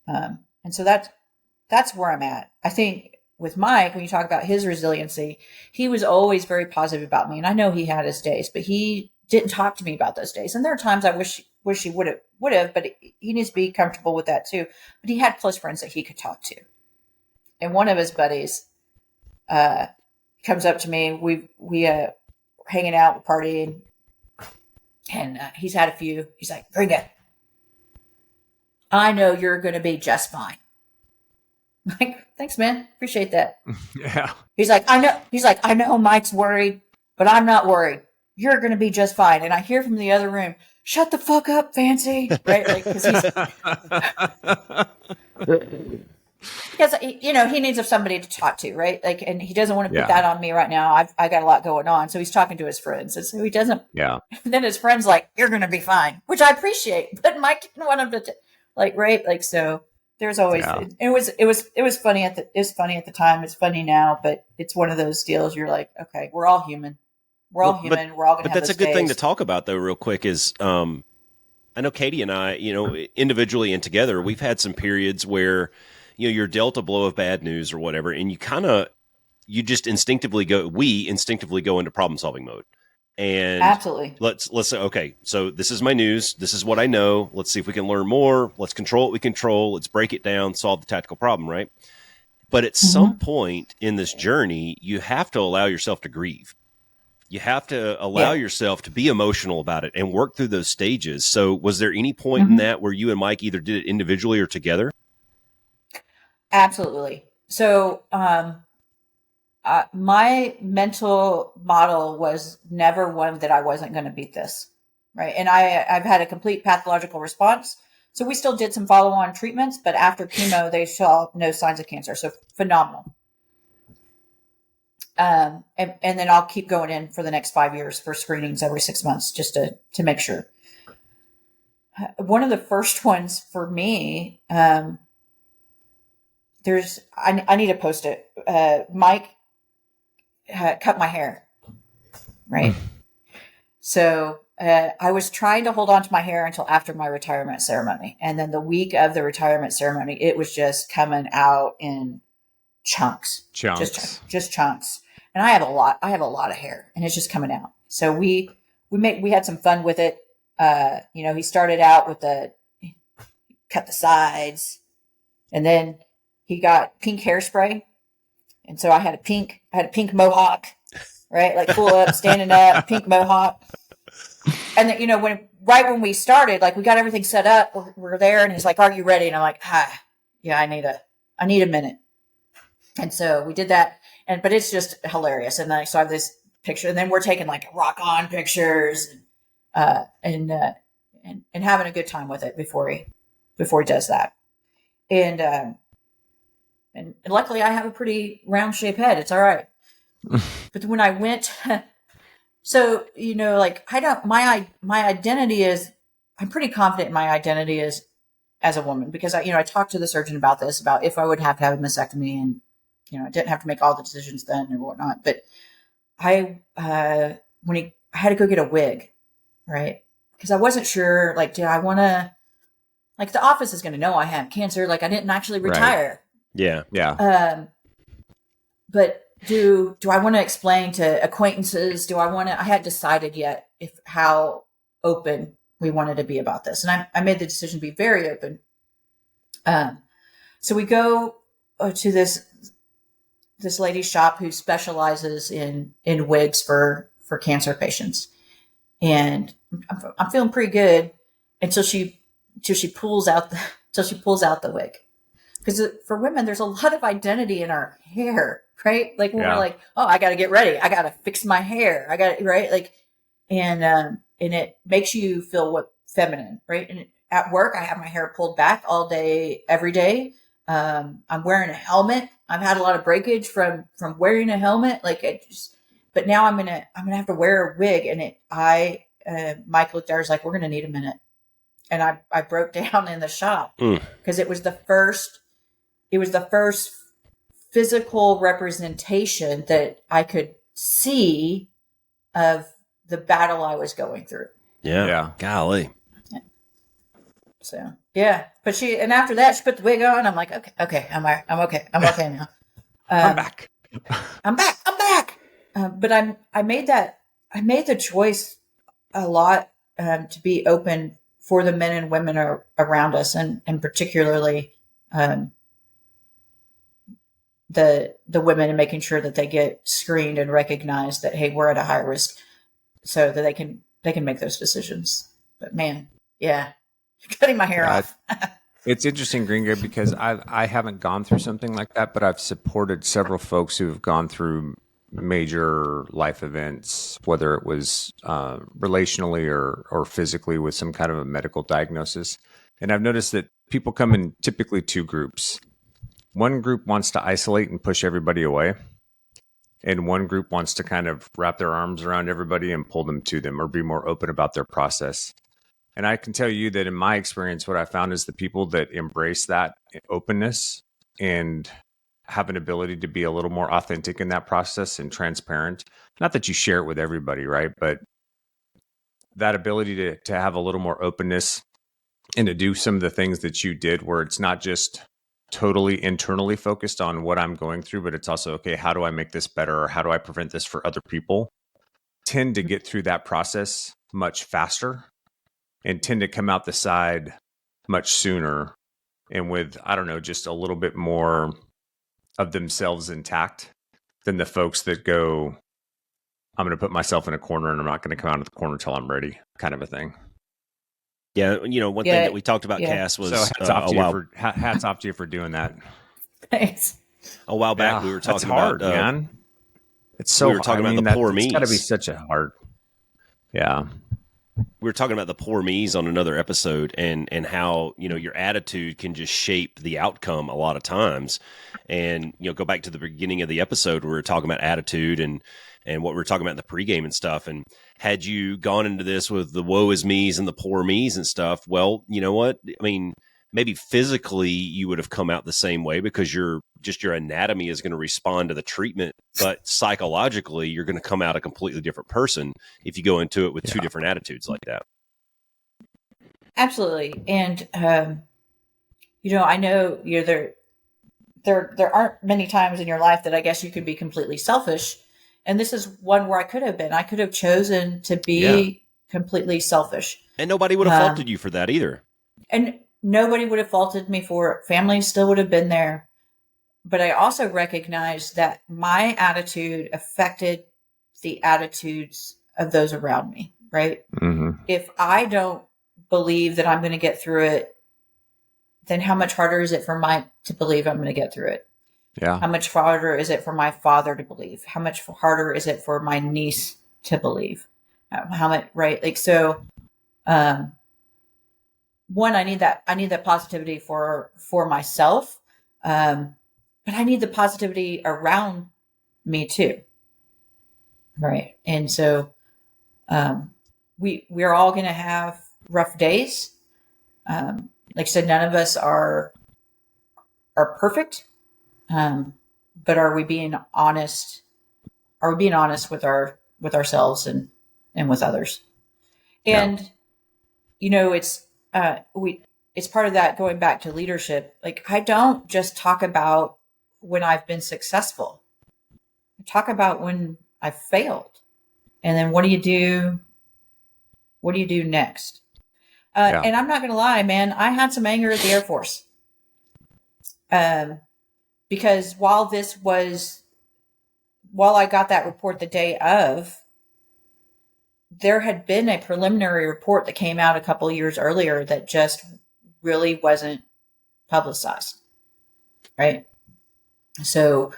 S4: And so that's where I'm at. I think with Mike, when you talk about his resiliency, he was always very positive about me. And I know he had his days, but he didn't talk to me about those days. And there are times I wish he would have, but he needs to be comfortable with that too. But he had close friends that he could talk to. And one of his buddies comes up to me. We hanging out, partying, and he's had a few. He's like, Gringa, I know you're going to be just fine. I'm like, thanks, man. Appreciate that.
S3: Yeah.
S4: He's like, I know Mike's worried, but I'm not worried. You're going to be just fine. And I hear from the other room, shut the fuck up, Fancy. Right? Like, because he needs somebody to talk to, right? Like, and he doesn't want to put that on me right now. I got a lot going on. So he's talking to his friends. And so he doesn't. Yeah. Then his friend's like, you're going to be fine, which I appreciate. But Mike didn't want him to, right? Like, so there's always, it was funny at the time. It's funny now, but it's one of those deals. You're like, okay, we're all human. We're all human. We're all going to have
S2: But that's a good thing to talk about, though, real quick, is I know Katie and I, individually and together, we've had some periods where, you're dealt a blow of bad news or whatever, and we instinctively go into problem solving mode. And
S4: absolutely,
S2: let's say, okay, so this is my news. This is what I know. Let's see if we can learn more. Let's control what we control. Let's break it down, solve the tactical problem, right? But at some point in this journey, you have to allow yourself to grieve. You have to allow yourself to be emotional about it and work through those stages. So was there any point in that where you and Mike either did it individually or together?
S4: Absolutely. So my mental model was never one that I wasn't going to beat this, right? And I've had a complete pathological response. So we still did some follow-on treatments, but after chemo, they saw no signs of cancer. So phenomenal. And then I'll keep going in for the next 5 years for screenings every 6 months, just to make sure. One of the first ones for me, I need to post it. Mike cut my hair, right? So I was trying to hold on to my hair until after my retirement ceremony. And then the week of the retirement ceremony, it was just coming out in chunks. Just chunks. And I have a lot of hair, and it's just coming out. So we had some fun with it. He started out with cut the sides, and then he got pink hairspray. And so I had a pink mohawk, right? Like full up, standing up, pink mohawk. And then, when we started, like we got everything set up, we're there, and he's like, "Are you ready?" And I'm like, yeah, I need a minute. And so we did that, but it's just hilarious. And then I have this picture, and then we're taking like rock on pictures, and having a good time with it before he does that. And luckily I have a pretty round shaped head. It's all right. But when I went, so, my identity is, I'm pretty confident in my identity as a woman, because I talked to the surgeon about this, about if I would have to have a mastectomy, and, I didn't have to make all the decisions then or whatnot. But I had to go get a wig, right? Because I wasn't sure, like, did I want to, like, the office is going to know I have cancer. Like, I didn't actually retire.
S2: Right. Yeah.
S4: But do I want to explain to acquaintances? I hadn't decided yet how open we wanted to be about this. And I made the decision to be very open. So we go to this lady's shop who specializes in wigs for cancer patients. And I'm feeling pretty good until she pulls out the wig. Because for women, there's a lot of identity in our hair, right? Like when we're like, oh, I got to get ready. I got to fix my hair. right? Like, and it makes you feel feminine, right? And at work, I have my hair pulled back all day, every day. I'm wearing a helmet. I've had a lot of breakage from wearing a helmet. But now I'm gonna have to wear a wig. And Mike looked at her, was like, we're gonna need a minute. And I broke down in the shop because it was the first physical representation that I could see of the battle I was going through.
S2: Yeah. Golly.
S4: Yeah. So but after that she put the wig on. I'm like, okay, I'm okay now.
S3: I'm back.
S4: I'm back. But I made the choice a lot to be open for the men and women around us, and particularly the women, and making sure that they get screened and recognized that, hey, we're at a higher risk, so that they can make those decisions. But man, yeah, cutting my hair off.
S3: It's interesting, Gringa, because I haven't gone through something like that, but I've supported several folks who have gone through major life events, whether it was relationally or physically with some kind of a medical diagnosis. And I've noticed that people come in typically two groups. One group wants to isolate and push everybody away, and one group wants to kind of wrap their arms around everybody and pull them to them, or be more open about their process. And I can tell you that in my experience, what I found is the people that embrace that openness and have an ability to be a little more authentic in that process and transparent. Not that you share it with everybody, right? But that ability to have a little more openness and to do some of the things that you did, where it's not just totally internally focused on what I'm going through, but it's also, okay, how do I make this better? Or how do I prevent this for other people? Tend to get through that process much faster and tend to come out the side much sooner, and with, I don't know, just a little bit more of themselves intact than the folks that go, I'm going to put myself in a corner and I'm not going to come out of the corner until I'm ready, kind of a thing.
S2: Yeah, one thing that we talked about, CAS, was
S3: hats off to you for doing that.
S4: Thanks.
S2: A while back, we were talking
S3: hard,
S2: about
S3: man. It's so
S2: we were talking about the poor me's.
S3: It's got to be such a hard. Yeah.
S2: We were talking about the poor me's on another episode, and how, your attitude can just shape the outcome a lot of times. And, go back to the beginning of the episode where we were talking about attitude and what we were talking about in the pregame and stuff. And had you gone into this with the woe is me's and the poor me's and stuff, well, you know what? I mean, maybe physically you would have come out the same way because your anatomy is going to respond to the treatment, but psychologically you're going to come out a completely different person if you go into it with two different attitudes like that.
S4: Absolutely. And, I know there aren't many times in your life that I guess you could be completely selfish. And this is one where I could have been. I could have chosen to be completely selfish.
S2: And nobody would have faulted you for that either.
S4: And nobody would have faulted me for it. Family still would have been there. But I also recognize that my attitude affected the attitudes of those around me, right?
S3: Mm-hmm.
S4: If I don't believe that I'm going to get through it, then how much harder is it for to believe I'm going to get through it?
S3: Yeah.
S4: How much harder is it for my father to believe? How much harder is it for my niece to believe? How much, right? Like, so, one, I need that positivity for myself. But I need the positivity around me too. Right. And so, we're all going to have rough days. Like I said, none of us are perfect. But are we being honest? Are we being honest with ourselves and with others? And, it's part of that, going back to leadership. Like, I don't just talk about when I've been successful. I talk about when I failed. And then what do you do? What do you do next? And I'm not going to lie, man, I had some anger at the Air Force. Because while I got that report the day of, there had been a preliminary report that came out a couple of years earlier that just really wasn't publicized. Right. So,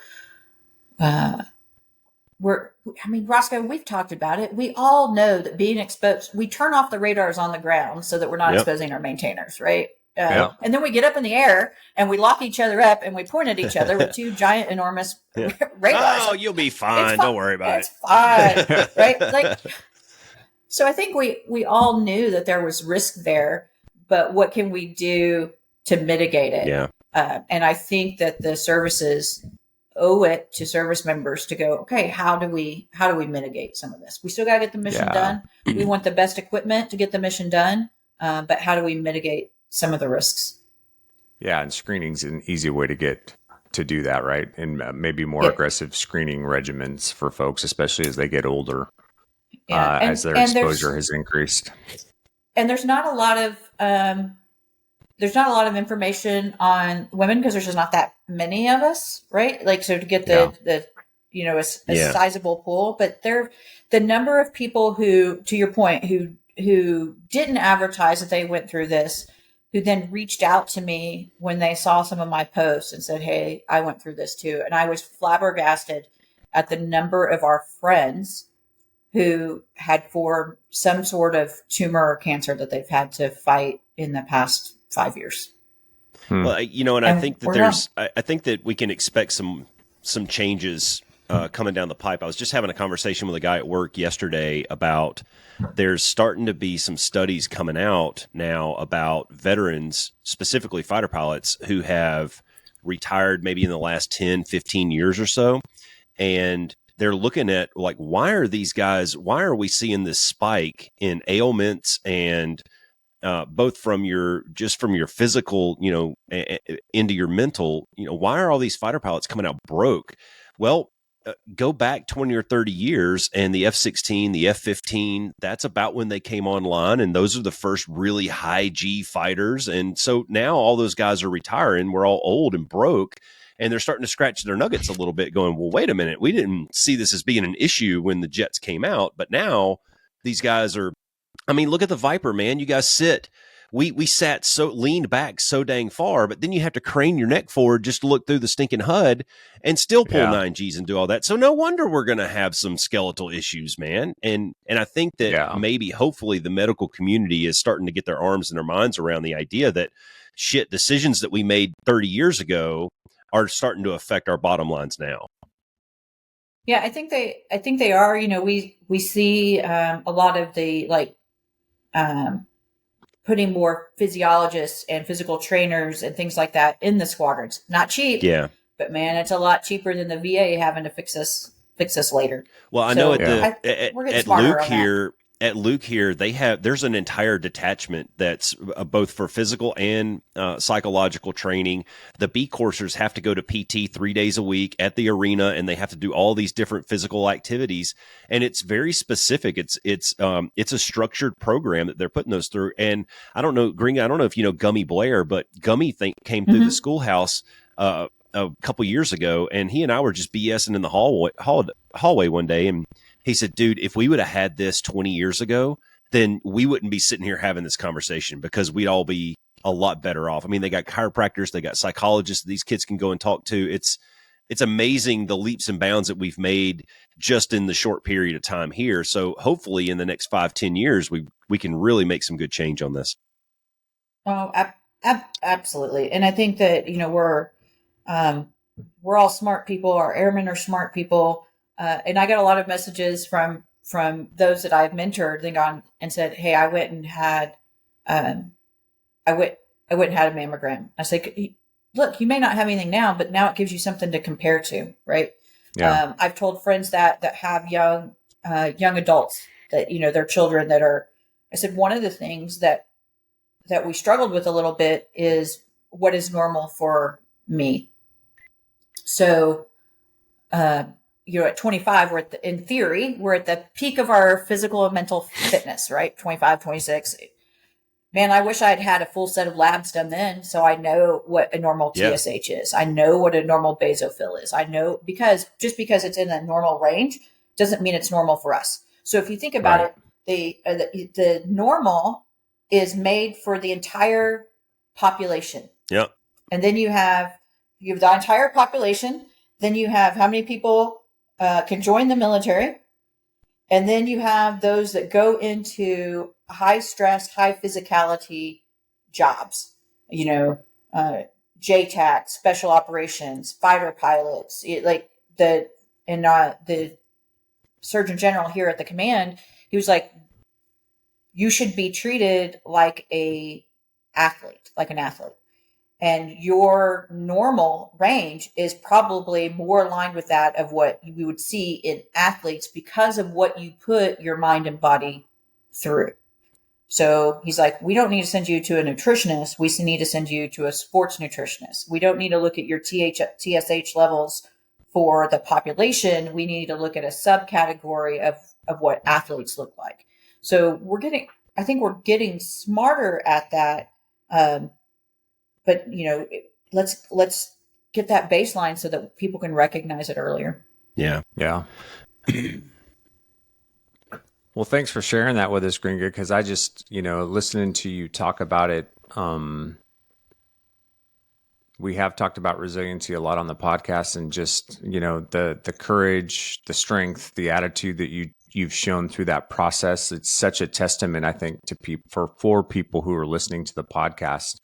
S4: Roscoe, we've talked about it. We all know that being exposed, we turn off the radars on the ground so that we're not exposing our maintainers. Right. And then we get up in the air and we lock each other up and we point at each other with two giant, enormous radars.
S2: Oh, you'll be fine. Don't worry about it.
S4: It's fine. Right. Like, so I think we all knew that there was risk there, but what can we do to mitigate it?
S2: Yeah.
S4: And I think that the services owe it to service members to go, okay, how do we mitigate some of this? We still got to get the mission done. We want the best equipment to get the mission done. But how do we mitigate some of the risks?
S3: Yeah. And screening's an easy way to do that, right? And maybe more aggressive screening regimens for folks, especially as they get older.
S4: Yeah.
S3: as their exposure has increased.
S4: And there's not a lot of information on women because there's just not that many of us, right? Like, so to get the a sizable pool, but the number of people who, to your point, who didn't advertise that they went through this, who then reached out to me when they saw some of my posts and said, "Hey, I went through this too." And I was flabbergasted at the number of our friends who had formed some sort of tumor or cancer that they've had to fight in the past 5 years.
S2: Well, and I think that I think that we can expect some changes coming down the pipe. I was just having a conversation with a guy at work yesterday about there's starting to be some studies coming out now about veterans, specifically fighter pilots, who have retired maybe in the last 10, 15 years or so. And they're looking at, like, why are we seeing this spike in ailments and both from your physical, into your mental, why are all these fighter pilots coming out broke? Well, go back 20 or 30 years and the F-16, the F-15, that's about when they came online. And those are the first really high G fighters. And so now all those guys are retiring. We're all old and broke. And they're starting to scratch their nuggets a little bit going, well, wait a minute. We didn't see this as being an issue when the jets came out. But now these guys are, look at the Viper, man. You guys we sat leaned back so dang far, but then you have to crane your neck forward just to look through the stinking HUD and still pull 9Gs and do all that. So no wonder we're going to have some skeletal issues, man. And I think that maybe, hopefully, the medical community is starting to get their arms and their minds around the idea that decisions that we made 30 years ago are starting to affect our bottom lines now.
S4: Yeah, I think they are. We see a lot of the putting more physiologists and physical trainers and things like that in the squadrons. Not cheap.
S2: Yeah.
S4: But man, it's a lot cheaper than the VA having to fix us later.
S2: Well, I know at Luke here, there's an entire detachment that's both for physical and psychological training. The B coursers have to go to PT 3 days a week at the arena, and they have to do all these different physical activities. And it's very specific. It's a structured program that they're putting those through. And I don't know, Gringa, I don't know if you know Gummy Blair, but Gummy came through the schoolhouse a couple years ago, and he and I were just BSing in the hallway one day, and he said, dude, if we would have had this 20 years ago, then we wouldn't be sitting here having this conversation because we'd all be a lot better off. They got chiropractors, they got psychologists that these kids can go and talk to. It's amazing the leaps and bounds that we've made just in the short period of time here. So hopefully in the next 5-10 years, we can really make some good change on this.
S4: Oh, absolutely. And I think that, we're all smart people. Our airmen are smart people. And I got a lot of messages from those that I've mentored and gone and said, "Hey, I went and had a mammogram." I say, "Look, you may not have anything now, but now it gives you something to compare to, right?" Yeah. I've told friends that have young adults that their children that are. I said one of the things that we struggled with a little bit is what is normal for me. So. At 25, in theory, we're at the peak of our physical and mental fitness, right? 25, 26. Man, I wish I'd had a full set of labs done then. So I know what a normal TSH is. I know what a normal basophil is. I know just because it's in a normal range doesn't mean it's normal for us. So if you think about it, the normal is made for the entire population.
S2: Yep.
S4: And then you have the entire population. Then you have how many people can join the military. And then you have those that go into high stress, high physicality jobs, JTAC, special operations, fighter pilots, the Surgeon General here at the command, he was like, you should be treated like an athlete. And your normal range is probably more aligned with that of what we would see in athletes because of what you put your mind and body through. So he's like, we don't need to send you to a nutritionist. We need to send you to a sports nutritionist. We don't need to look at your TSH levels for the population. We need to look at a subcategory of what athletes look like. So I think we're getting smarter at that. But let's get that baseline so that people can recognize it earlier.
S2: Yeah.
S3: Yeah. Well, thanks for sharing that with us, Gringa, because I just, listening to you talk about it, we have talked about resiliency a lot on the podcast, and just, the courage, the strength, the attitude that you've shown through that process. It's such a testament, I think, to people, for people who are listening to the podcast,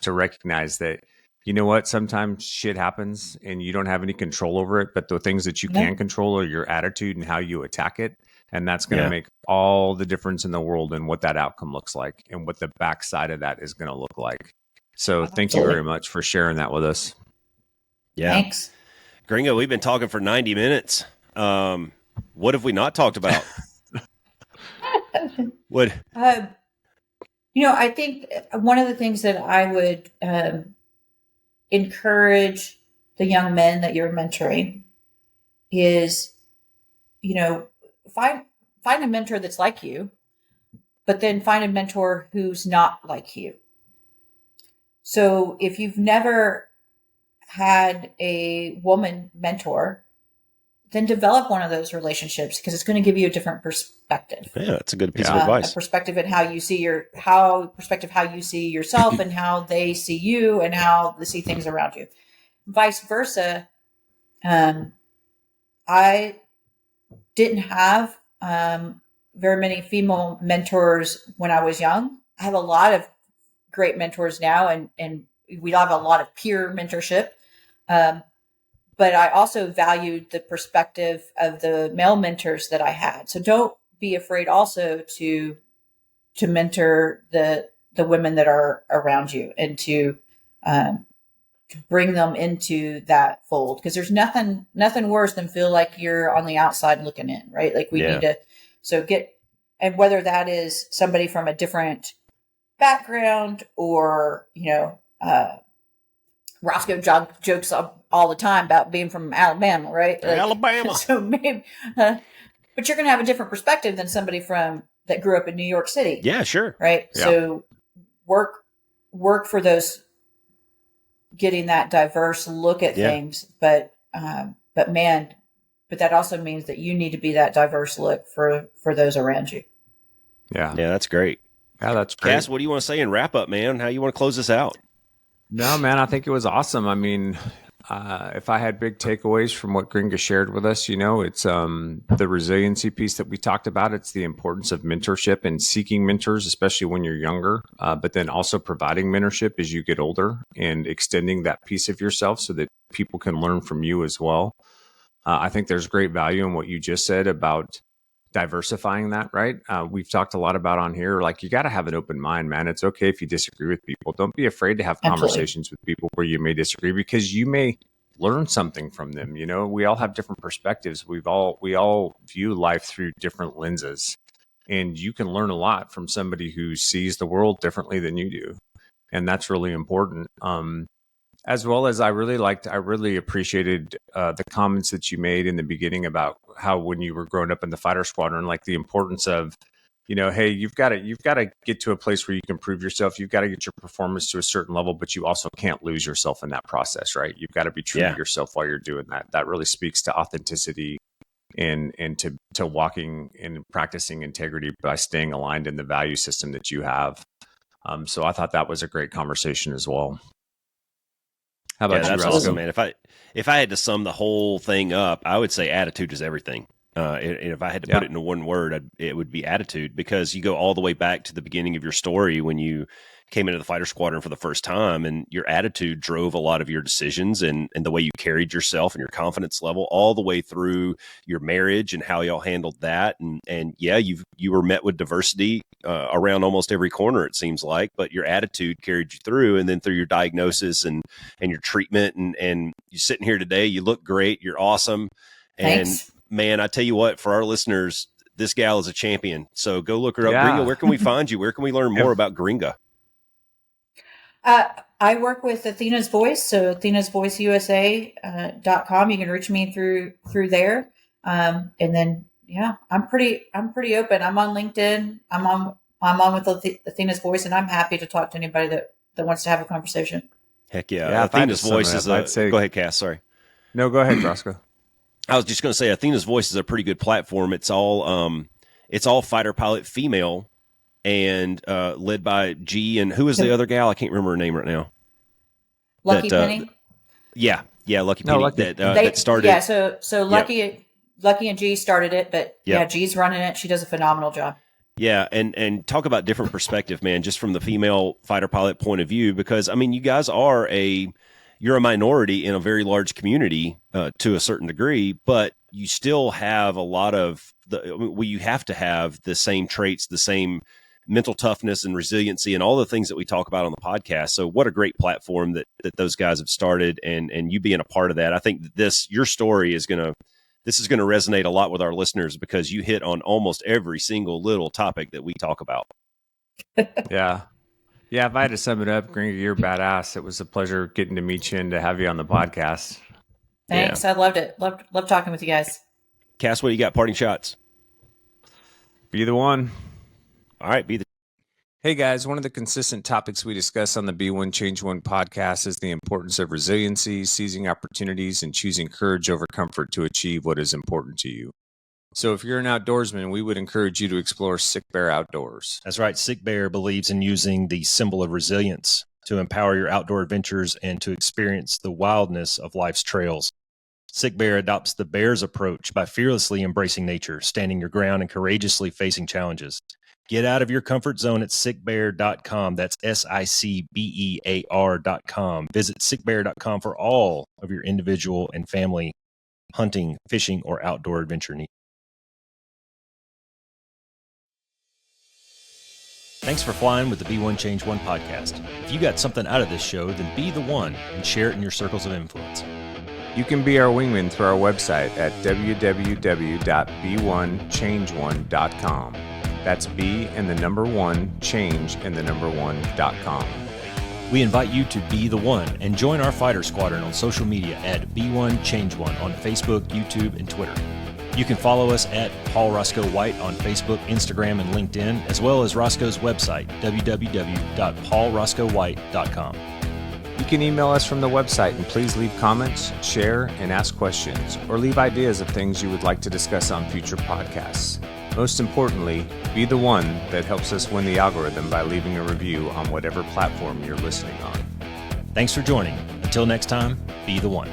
S3: to recognize that, you know what, sometimes shit happens and you don't have any control over it, but the things that you can control are your attitude and how you attack it. And that's going to make all the difference in the world in what that outcome looks like and what the backside of that is going to look like. So thank you very much for sharing that with us.
S2: Yeah.
S4: Thanks.
S2: Gringo, we've been talking for 90 minutes. What have we not talked about? What?
S4: I think one of the things that I would encourage the young men that you're mentoring is, find a mentor that's like you, but then find a mentor who's not like you. So if you've never had a woman mentor, then develop one of those relationships, because it's going to give you a different perspective.
S2: Yeah, that's a good piece of advice.
S4: A perspective in how you see how you see yourself and how they see you and how they see things around you. Vice versa. I didn't have very many female mentors when I was young. I have a lot of great mentors now, and we have a lot of peer mentorship. But I also valued the perspective of the male mentors that I had. So don't be afraid also to mentor the women that are around you, and to bring them into that fold. Because there's nothing worse than feel like you're on the outside looking in, right? Like we need to, and whether that is somebody from a different background or, Roscoe jokes all the time about being from Alabama, right? Like,
S2: Alabama.
S4: So maybe, but you're going to have a different perspective than somebody that grew up in New York City.
S2: Yeah, sure.
S4: Right.
S3: Yeah.
S4: So work for those, getting that diverse look at things, but that also means that you need to be that diverse look for those around you.
S3: Yeah.
S2: Yeah, that's great.
S3: Yeah, that's great.
S2: Cass, what do you want to say in wrap up, man? How you want to close this out?
S3: No, man, I think it was awesome. I mean, if I had big takeaways from what Gringa shared with us, it's the resiliency piece that we talked about. It's the importance of mentorship and seeking mentors, especially when you're younger, but then also providing mentorship as you get older and extending that piece of yourself so that people can learn from you as well. I think there's great value in what you just said about diversifying that, right? We've talked a lot about on here, like, you got to have an open mind, man. It's okay if you disagree with people. Don't be afraid to have conversations with people where you may disagree, because you may learn something from them. We all have different perspectives. We all view life through different lenses, and you can learn a lot from somebody who sees the world differently than you do. And that's really important. As well as I really appreciated the comments that you made in the beginning about how, when you were growing up in the fighter squadron, like the importance of, hey, you've got to get to a place where you can prove yourself. You've got to get your performance to a certain level, but you also can't lose yourself in that process, right? You've got to be true to yourself while you're doing that. That really speaks to authenticity and to walking and practicing integrity by staying aligned in the value system that you have. So I thought that was a great conversation as well. How about you,
S2: that's
S3: Roscoe?
S2: awesome, man. If I had to sum the whole thing up, I would say attitude is everything. And if I had to put it into one word, it would be attitude, because you go all the way back to the beginning of your story when you came into the fighter squadron for the first time, and your attitude drove a lot of your decisions and the way you carried yourself and your confidence level, all the way through your marriage and how y'all handled that. And you were met with diversity around almost every corner, it seems like, but your attitude carried you through, and then through your diagnosis and your treatment, and you're sitting here today, you look great. You're awesome.
S4: Thanks.
S2: And man, I tell you what, for our listeners, this gal is a champion. So go look her up.
S3: Yeah.
S2: Gringa, where can we find you? Where can we learn more about Gringa?
S4: I work with Athena's Voice, so athenasvoiceusa.com. You can reach me through there. And then, yeah, I'm pretty open. I'm on LinkedIn. I'm on with Athena's Voice, and I'm happy to talk to anybody that wants to have a conversation.
S2: Heck yeah.
S3: Yeah, if I had to
S2: Athena's
S3: sum
S2: Voice
S3: it
S2: is
S3: up,
S2: a.
S3: I'd say-
S2: Go ahead, Cass. Sorry.
S3: No, go ahead, Roscoe.
S2: I was just going to say Athena's Voice is a pretty good platform. It's all fighter pilot female and led by G. And who is the other gal? I can't remember her name right now.
S4: Lucky
S2: That,
S4: Penny.
S2: Yeah, Lucky
S3: No,
S2: Penny.
S3: Lucky.
S2: That started.
S4: Yeah, so Lucky and G started it, but
S2: Yep.
S4: G's running it. She does a phenomenal job.
S2: Yeah, and talk about different perspective, man, just from the female fighter pilot point of view, because, I mean, you guys you're a minority in a very large community to a certain degree, but you still have a lot of you have to have the same traits, the same mental toughness and resiliency and all the things that we talk about on the podcast. So what a great platform that those guys have started, and you being a part of that. I think that your story is going to resonate a lot with our listeners, because you hit on almost every single little topic that we talk about.
S3: Yeah. Yeah, if I had to sum it up, Gringa, you're badass. It was a pleasure getting to meet you and to have you on the podcast.
S4: Thanks. I loved it. Loved talking with you guys.
S2: Cass, what do you got? Parting shots.
S3: Be the one.
S2: All right, be the.
S3: Hey guys, one of the consistent topics we discuss on the Be One Change One podcast is the importance of resiliency, seizing opportunities, and choosing courage over comfort to achieve what is important to you. So if you're an outdoorsman, we would encourage you to explore Sick Bear Outdoors.
S5: That's right. Sick Bear believes in using the symbol of resilience to empower your outdoor adventures and to experience the wildness of life's trails. Sick Bear adopts the bear's approach by fearlessly embracing nature, standing your ground, and courageously facing challenges. Get out of your comfort zone at sickbear.com. That's SICBEAR.com. Visit sickbear.com for all of your individual and family hunting, fishing, or outdoor adventure needs. Thanks for flying with the Be One Change One podcast. If you got something out of this show, then be the one and share it in your circles of influence.
S3: You can be our wingman through our website at www.be1change1.com. That's B and the number 1, change and the number 1.com.
S5: We invite you to be the one and join our fighter squadron on social media at Be1Change1 on Facebook, YouTube, and Twitter. You can follow us at Paul Roscoe White on Facebook, Instagram, and LinkedIn, as well as Roscoe's website, www.paulroscoewhite.com.
S3: You can email us from the website, and please leave comments, share, and ask questions, or leave ideas of things you would like to discuss on future podcasts. Most importantly, be the one that helps us win the algorithm by leaving a review on whatever platform you're listening on.
S5: Thanks for joining. Until next time, be the one.